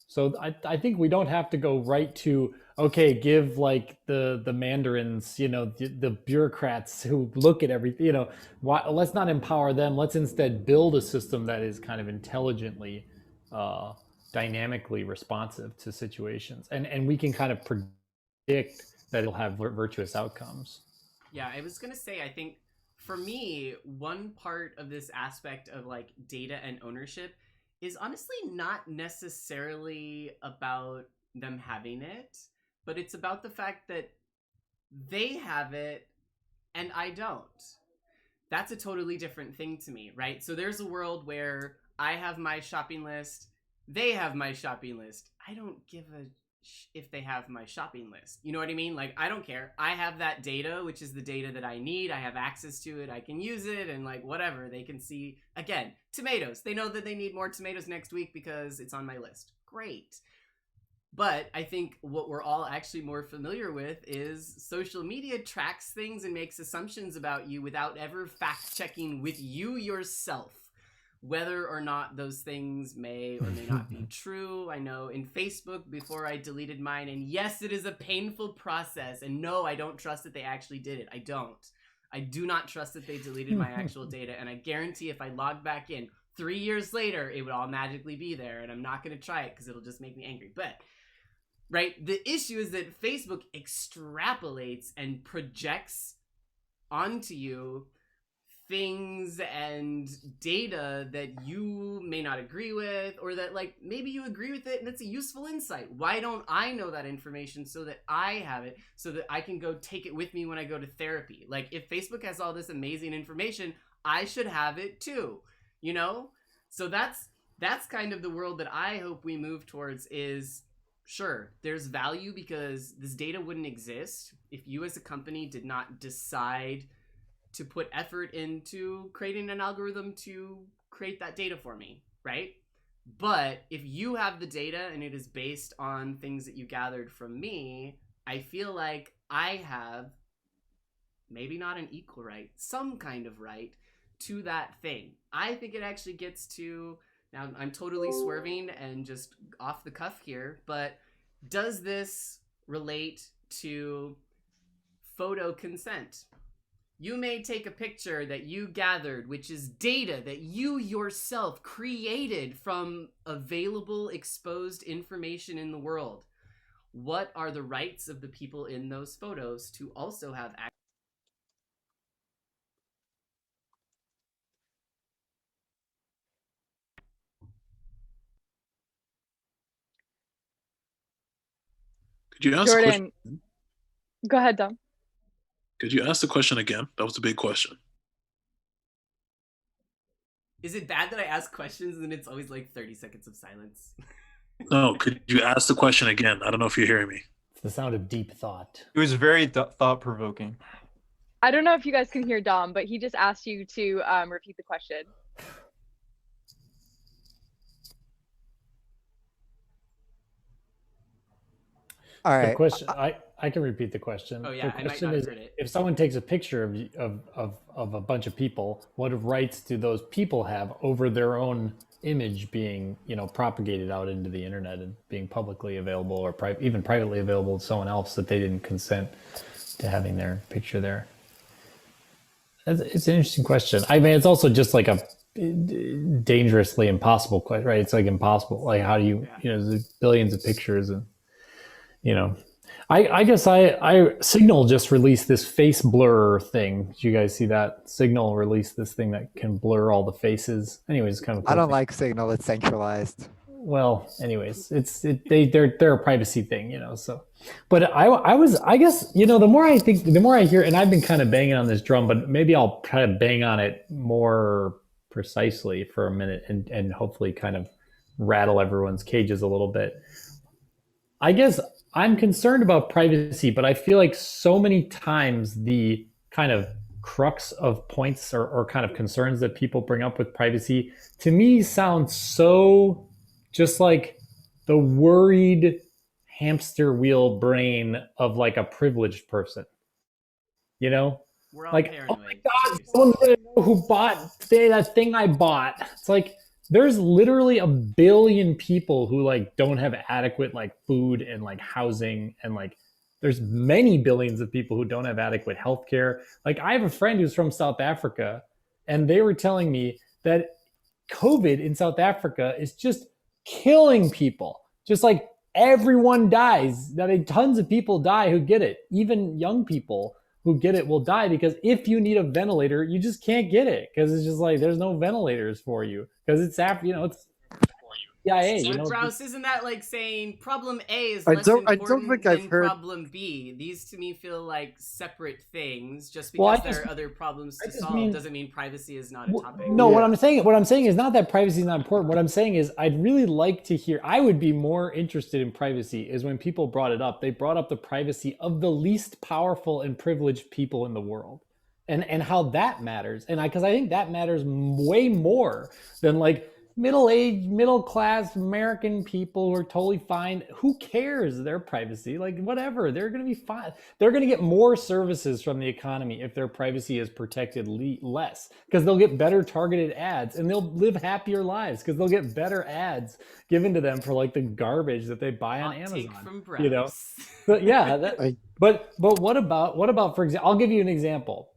So I think we don't have to go right to, okay, give like the mandarins, the bureaucrats who look at everything, let's not empower them. Let's instead build a system that is kind of intelligently, dynamically responsive to situations. And we can kind of predict that it'll have virtuous outcomes. Yeah, I was going to say, I think for me, one part of this aspect of like data and ownership is honestly not necessarily about them having it, but it's about the fact that they have it and I don't. That's a totally different thing to me, right? So there's a world where I have my shopping list, they have my shopping list. I don't give a if they have my shopping list. You know what I mean? Like, I don't care. I have that data, which is the data that I need. I have access to it. I can use it and like whatever. They can see, again, tomatoes. They know that they need more tomatoes next week because it's on my list. Great. But I think what we're all actually more familiar with is social media tracks things and makes assumptions about you without ever fact checking with you yourself. whether or not those things may or may not be true. I know in Facebook, before I deleted mine, and yes, it is a painful process, and no, I don't trust that they actually did it. I do not trust that they deleted my actual data, and I guarantee if I log back in 3 years later, it would all magically be there, and I'm not going to try it because it'll just make me angry. But, right, the issue is that Facebook extrapolates and projects onto you things and data that you may not agree with, or that like maybe you agree with it and it's a useful insight. Why don't I know that information so that I have it, so that I can go take it with me when I go to therapy? Like, if Facebook has all this amazing information, I should have it too, you know? So that's kind of the world that I hope we move towards. Is sure, there's value because this data wouldn't exist if you as a company did not decide to put effort into creating an algorithm to create that data for me, right? But if you have the data and it is based on things that you gathered from me, I feel like I have maybe not an equal right, some kind of right to that thing. I think it actually gets to, now I'm totally swerving and just off the cuff here, but does this relate to photo consent? You may take a picture that you gathered, which is data that you yourself created from available exposed information in the world. What are the rights of the people in those photos to also have access? Could you ask the Jordan, question? go ahead, Dom. Could you ask the question again? That was a big question. Is it bad that I ask questions and then it's always like 30 seconds of silence? No, could you ask the question again? I don't know if you're hearing me. It's the sound of deep thought. It was very thought provoking. I don't know if you guys can hear Dom, but he just asked you to repeat the question. All The right. question, I can repeat the question. Oh, yeah, The I might question not have is, heard it. if someone takes a picture of a bunch of people, what rights do those people have over their own image being, propagated out into the internet and being publicly available, or even privately available to someone else that they didn't consent to having their picture there? It's an interesting question. I mean, it's also just like a dangerously impossible question, right? It's like impossible. Like, how do you, there's billions of pictures, and I guess Signal just released this face blur thing. Did you guys see that? Signal released this thing that can blur all the faces. Anyways, it's kind of cool I don't thing. like Signal. It's centralized. Well, anyways, they're a privacy thing, so. But I guess, the more I hear, and I've been kind of banging on this drum, but maybe I'll try to bang on it more precisely for a minute and hopefully kind of rattle everyone's cages a little bit. I guess I'm concerned about privacy, but I feel like so many times the kind of crux of points or kind of concerns that people bring up with privacy, to me, sounds so just like the worried hamster wheel brain of like a privileged person. We're all Like, paranoid. oh my God, someone's gonna know who bought that thing I bought. It's like, there's literally a billion people who like don't have adequate like food and like housing, and like there's many billions of people who don't have adequate healthcare. Like, I have a friend who's from South Africa, and they were telling me that COVID in South Africa is just killing people. Just like everyone dies. That tons of people die who get it. Even young people who get it will die, because if you need a ventilator, you just can't get it, because it's just like there's no ventilators for you, because it's it's CIA. Browse, isn't that like saying problem A is I less don't important think than I've heard- problem B? These to me feel like separate things. Just Well, because there are other problems to solve doesn't mean privacy is not a topic. No, what I'm saying is not that privacy is not important. What I'm saying is I'd really like to hear. I would be more interested in privacy is when people brought it up. They brought up the privacy of the least powerful and privileged people in the world, and how that matters. And because I think that matters way more than like middle-aged, middle-class American people who are totally fine. Who cares their privacy? Like, whatever, they're going to be fine. They're going to get more services from the economy if their privacy is protected less, because they'll get better targeted ads, and they'll live happier lives because they'll get better ads given to them for like the garbage that they buy on Hot Amazon. take from You know, Browse. but yeah, I- but what about, for example, I'll give you an example.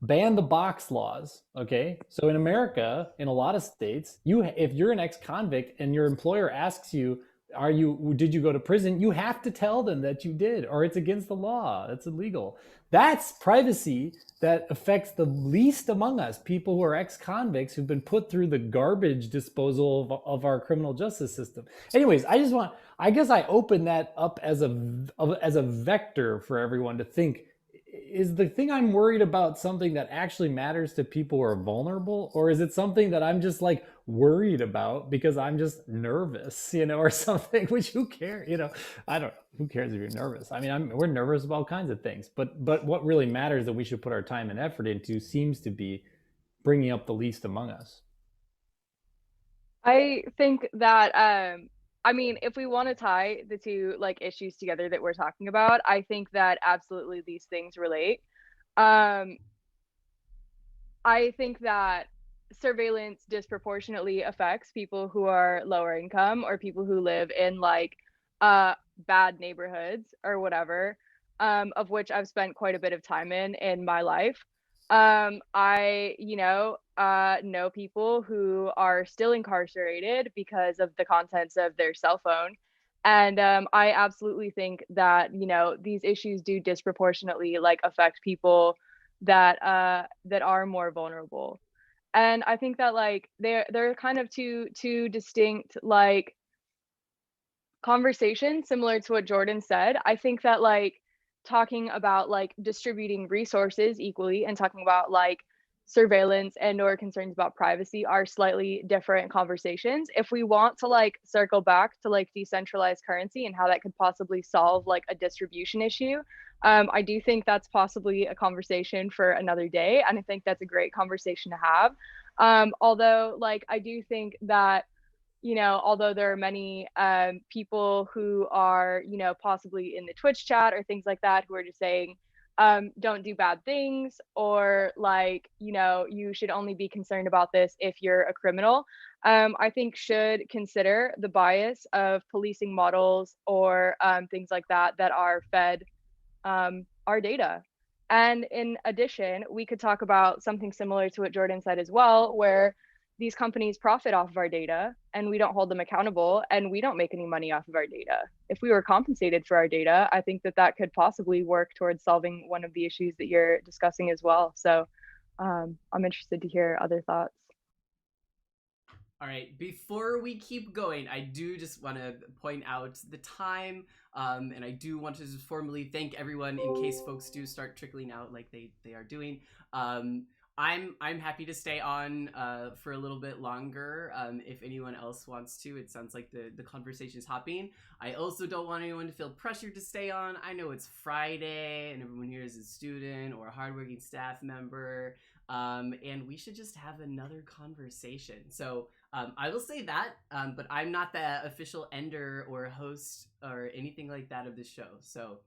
Ban the box laws. Okay, so in America, in a lot of states, if you're an ex-convict and your employer asks you, did you go to prison, you have to tell them that you did, or it's against the law. That's illegal. That's privacy that affects the least among us, people who are ex-convicts who've been put through the garbage disposal of our criminal justice system. Anyways, I guess I open that up as a vector for everyone to think, is the thing I'm worried about something that actually matters to people who are vulnerable, or is it something that I'm just like worried about because I'm just nervous, or something? Which, who cares? I don't know. Who cares if you're nervous? I mean, we're nervous about all kinds of things, but what really matters that we should put our time and effort into seems to be bringing up the least among us. I think that I mean, if we want to tie the two like issues together that we're talking about, I think that absolutely these things relate. Um I think that surveillance disproportionately affects people who are lower income or people who live in like bad neighborhoods or whatever, of which I've spent quite a bit of time in my life. I, know people who are still incarcerated because of the contents of their cell phone. And I absolutely think that, these issues do disproportionately like affect people that are more vulnerable. And I think that like they're kind of two distinct like conversations, similar to what Jordan said. I think that like talking about like distributing resources equally and talking about like surveillance and or concerns about privacy are slightly different conversations. If we want to like circle back to like decentralized currency and how that could possibly solve like a distribution issue, I do think that's possibly a conversation for another day, and I think that's a great conversation to have. Although like I do think that, although there are many people who are, possibly in the Twitch chat or things like that who are just saying, don't do bad things, or like, you should only be concerned about this if you're a criminal, I think should consider the bias of policing models or things like that that are fed our data. And in addition, we could talk about something similar to what Jordan said as well, where these companies profit off of our data and we don't hold them accountable and we don't make any money off of our data. If we were compensated for our data, I think that that could possibly work towards solving one of the issues that you're discussing as well. So I'm interested to hear other thoughts. All right, before we keep going, I do just want to point out the time, and I do want to just formally thank everyone in case folks do start trickling out like they are doing. I'm happy to stay on for a little bit longer if anyone else wants to. It sounds like the conversation is hopping. I also don't want anyone to feel pressured to stay on. I know it's Friday and everyone here is a student or a hardworking staff member, and we should just have another conversation. So I will say that, but I'm not the official ender or host or anything like that of the show. So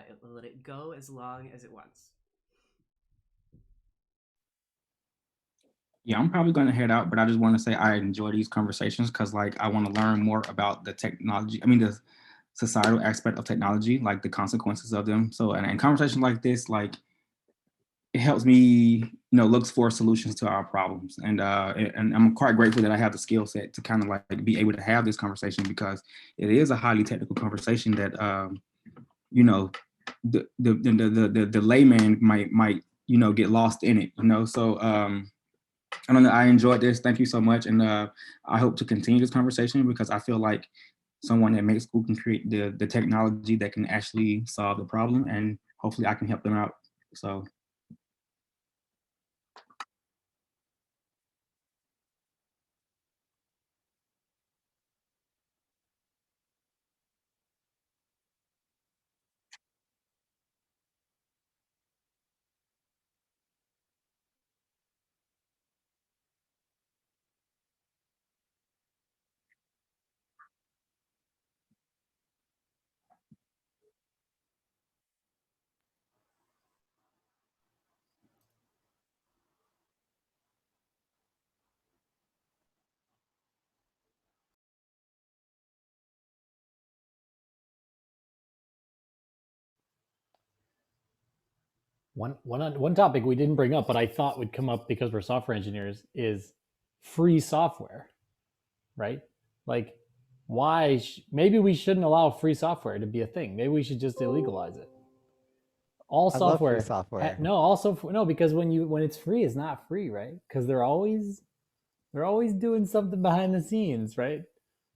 it'll let it go as long as it wants. Yeah, I'm probably going to head out, but I just want to say I enjoy these conversations because, like, I want to learn more about the technology. I mean, the societal aspect of technology, like the consequences of them. So, and conversations like this, like, it helps me, look for solutions to our problems. And I'm quite grateful that I have the skill set to kind of like be able to have this conversation because it is a highly technical conversation that, the layman might get lost in it. So. I don't know. I enjoyed this. Thank you so much. And I hope to continue this conversation because I feel like someone at Make School can create the technology that can actually solve the problem. And hopefully I can help them out. So. One topic we didn't bring up, but I thought would come up because we're software engineers, is free software, right? Like, maybe we shouldn't allow free software to be a thing. Maybe we should just illegalize it. All I love free software, software. no, because when it's free, it's not free, right? Because they're always doing something behind the scenes, right?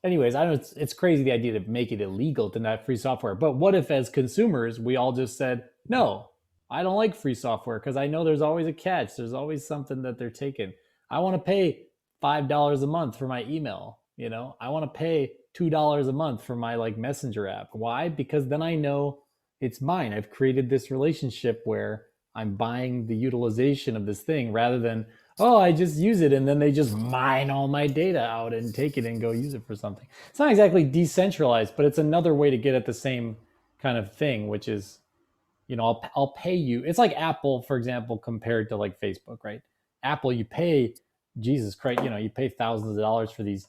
Anyways, I know it's crazy the idea to make it illegal to not have free software. But what if, as consumers, we all just said, no, I don't like free software because I know there's always a catch. There's always something that they're taking. I want to pay $5 a month for my email. I want to pay $2 a month for my messenger app. Why? Because then I know it's mine. I've created this relationship where I'm buying the utilization of this thing rather than, oh, I just use it and then they just mine all my data out and take it and go use it for something. It's not exactly decentralized, but it's another way to get at the same kind of thing, which is, I'll pay you. It's like Apple, for example, compared to Facebook, right? Apple, you pay, Jesus Christ, you pay thousands of dollars for these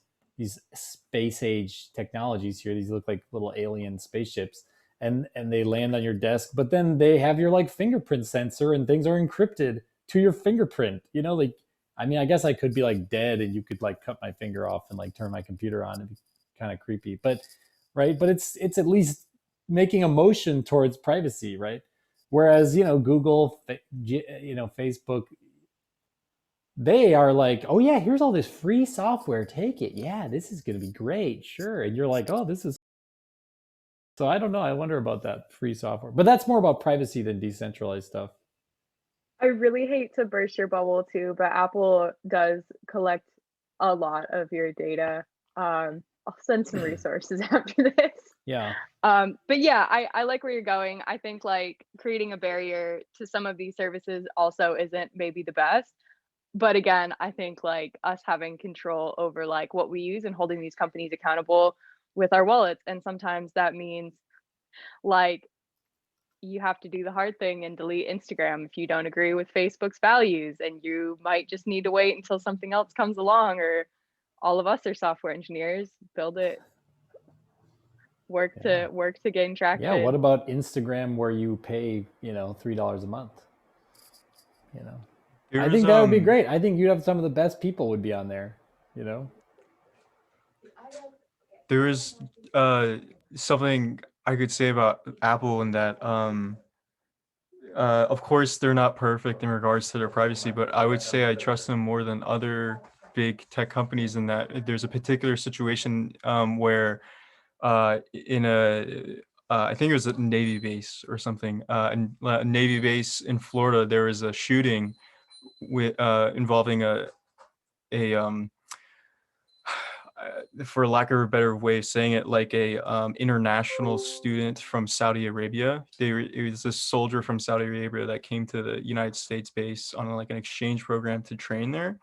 space age technologies here. These look like little alien spaceships, and they land on your desk, but then they have your fingerprint sensor and things are encrypted to your fingerprint. I guess I could be dead and you could cut my finger off and turn my computer on. It'd be kind of creepy, but right. But it's at least making a motion towards privacy, right? Whereas, Google, Facebook, they are oh yeah, here's all this free software. Take it. Yeah, this is going to be great. Sure. And you're oh, this is. So I don't know. I wonder about that free software, but that's more about privacy than decentralized stuff. I really hate to burst your bubble too, but Apple does collect a lot of your data. I'll send some resources after this. Yeah. But yeah, I like where you're going. I think creating a barrier to some of these services also isn't maybe the best. But again, I think us having control over what we use and holding these companies accountable with our wallets. And sometimes that means you have to do the hard thing and delete Instagram if you don't agree with Facebook's values, and you might just need to wait until something else comes along, or all of us are software engineers, build it, work to gain traction. Yeah, what about Instagram where you pay, $3 a month? I think that would be great. I think you'd have some of the best people would be on there, There is something I could say about Apple in that, of course, they're not perfect in regards to their privacy, but I would say I trust them more than other big tech companies in that there's a particular situation where in I think it was a Navy base or something, a Navy base in Florida, there was a shooting with involving a for lack of a better way of saying it, a international student from Saudi Arabia. It was a soldier from Saudi Arabia that came to the United States base on an exchange program to train there,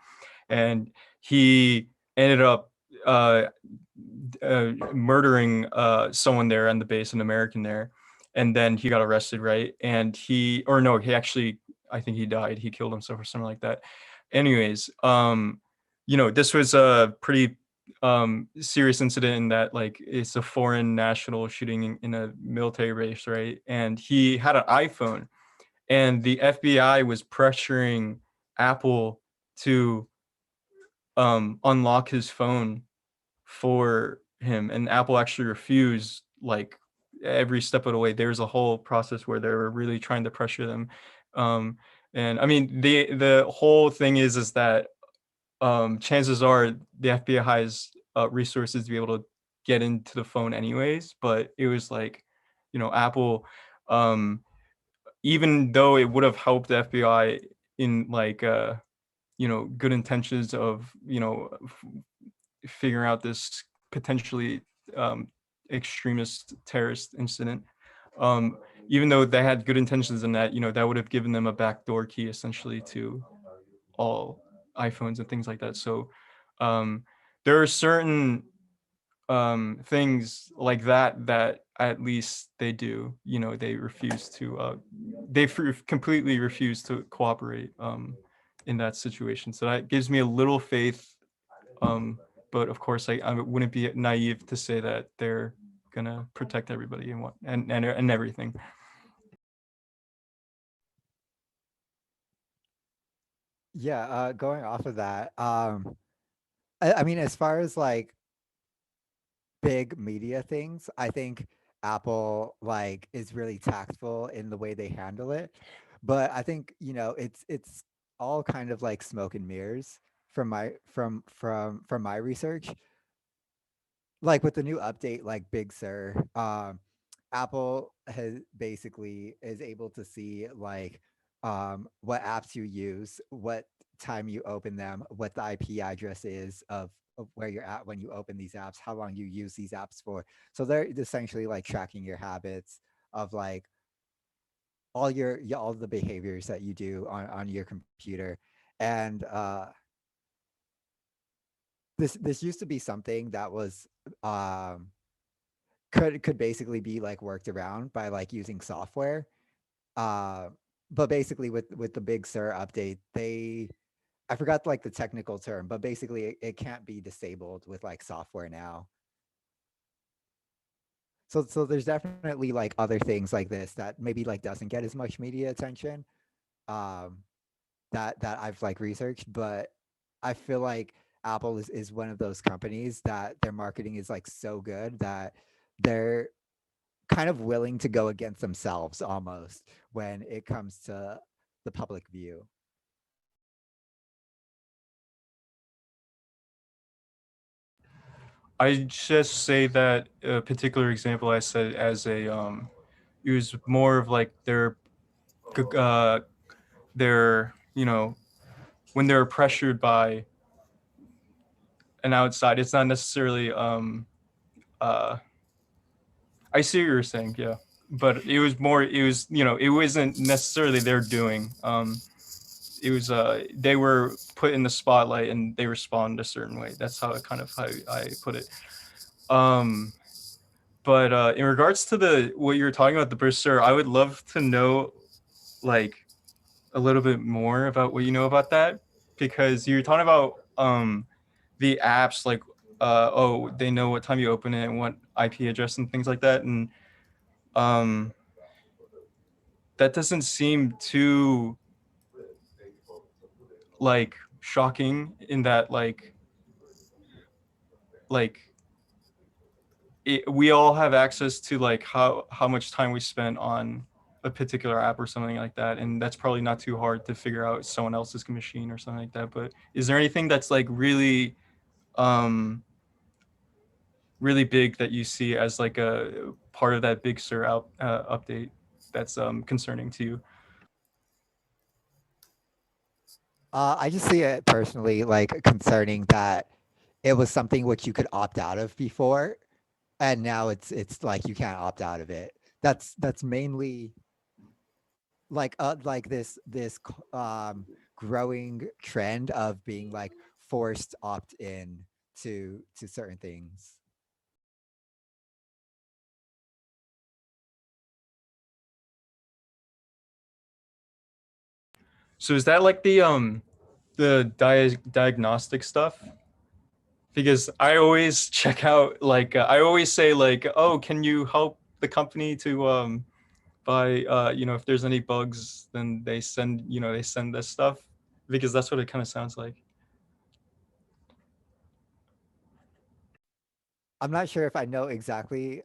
and he ended up murdering someone there on the base, an American there, and then he got arrested, right? And he actually, I think he died. He killed himself or something like that. Anyways, this was a pretty serious incident in that it's a foreign national shooting in a military base, right? And he had an iPhone, and the FBI was pressuring Apple to unlock his phone for him, and Apple actually refused every step of the way. There's a whole process where they were really trying to pressure them, and I mean the whole thing is that chances are the FBI has resources to be able to get into the phone anyways, but it was Apple, even though it would have helped the FBI in good intentions of figuring out this potentially extremist terrorist incident, even though they had good intentions in that, that would have given them a backdoor key essentially to all iPhones and things like that. So there are certain things like that at least they do, they refuse to completely refuse to cooperate in that situation. So that gives me a little faith, but of course I wouldn't be naive to say that they're gonna protect everybody and everything. Yeah, going off of that, I mean, as far as like big media things, I think Apple like is really tactful in the way they handle it. But I think, it's all kind of like smoke and mirrors from my research. Like with the new update, like Big Sur, Apple has basically is able to see like what apps you use, what time you open them, what the IP address is of where you're at when you open these apps, how long you use these apps for. So they're essentially like tracking your habits of like all the behaviors that you do on your computer. And this used to be something that was um could basically be like worked around by like using software. Uh, but basically with the Big Sur update, I forgot like the technical term, but basically it can't be disabled with like software now. So there's definitely like other things like this that maybe like doesn't get as much media attention. Um, that I've like researched, but I feel like Apple is one of those companies that their marketing is like so good that they're kind of willing to go against themselves almost when it comes to the public view. I just say that a particular example I said as a it was more of like their when they're pressured by an outside. It's not necessarily uh I see what you're saying, yeah. But it was more it was it wasn't necessarily their doing. It was they were put in the spotlight and they respond a certain way. That's how I put it. Um but in regards to the what you were talking about the Brewster, I would love to know like a little bit more about what you know about that, because you're talking about the apps like oh, they know what time you open it and what IP address and things like that, and um that doesn't seem too like shocking in that like we all have access to like how much time we spent on a particular app or something like that, and that's probably not too hard to figure out someone else's machine or something like that. But is there anything that's like um really big that you see as like a part of that Big Sur update that's concerning to you? I just see it personally like concerning that it was something which you could opt out of before, and now it's like you can't opt out of it. That's mainly like growing trend of being like forced opt in to certain things. So is that like the diagnostic stuff? Because I always check out like I always say like, oh, can you help the company to by if there's any bugs, then they send this stuff, because that's what it kind of sounds like. I'm not sure if I know exactly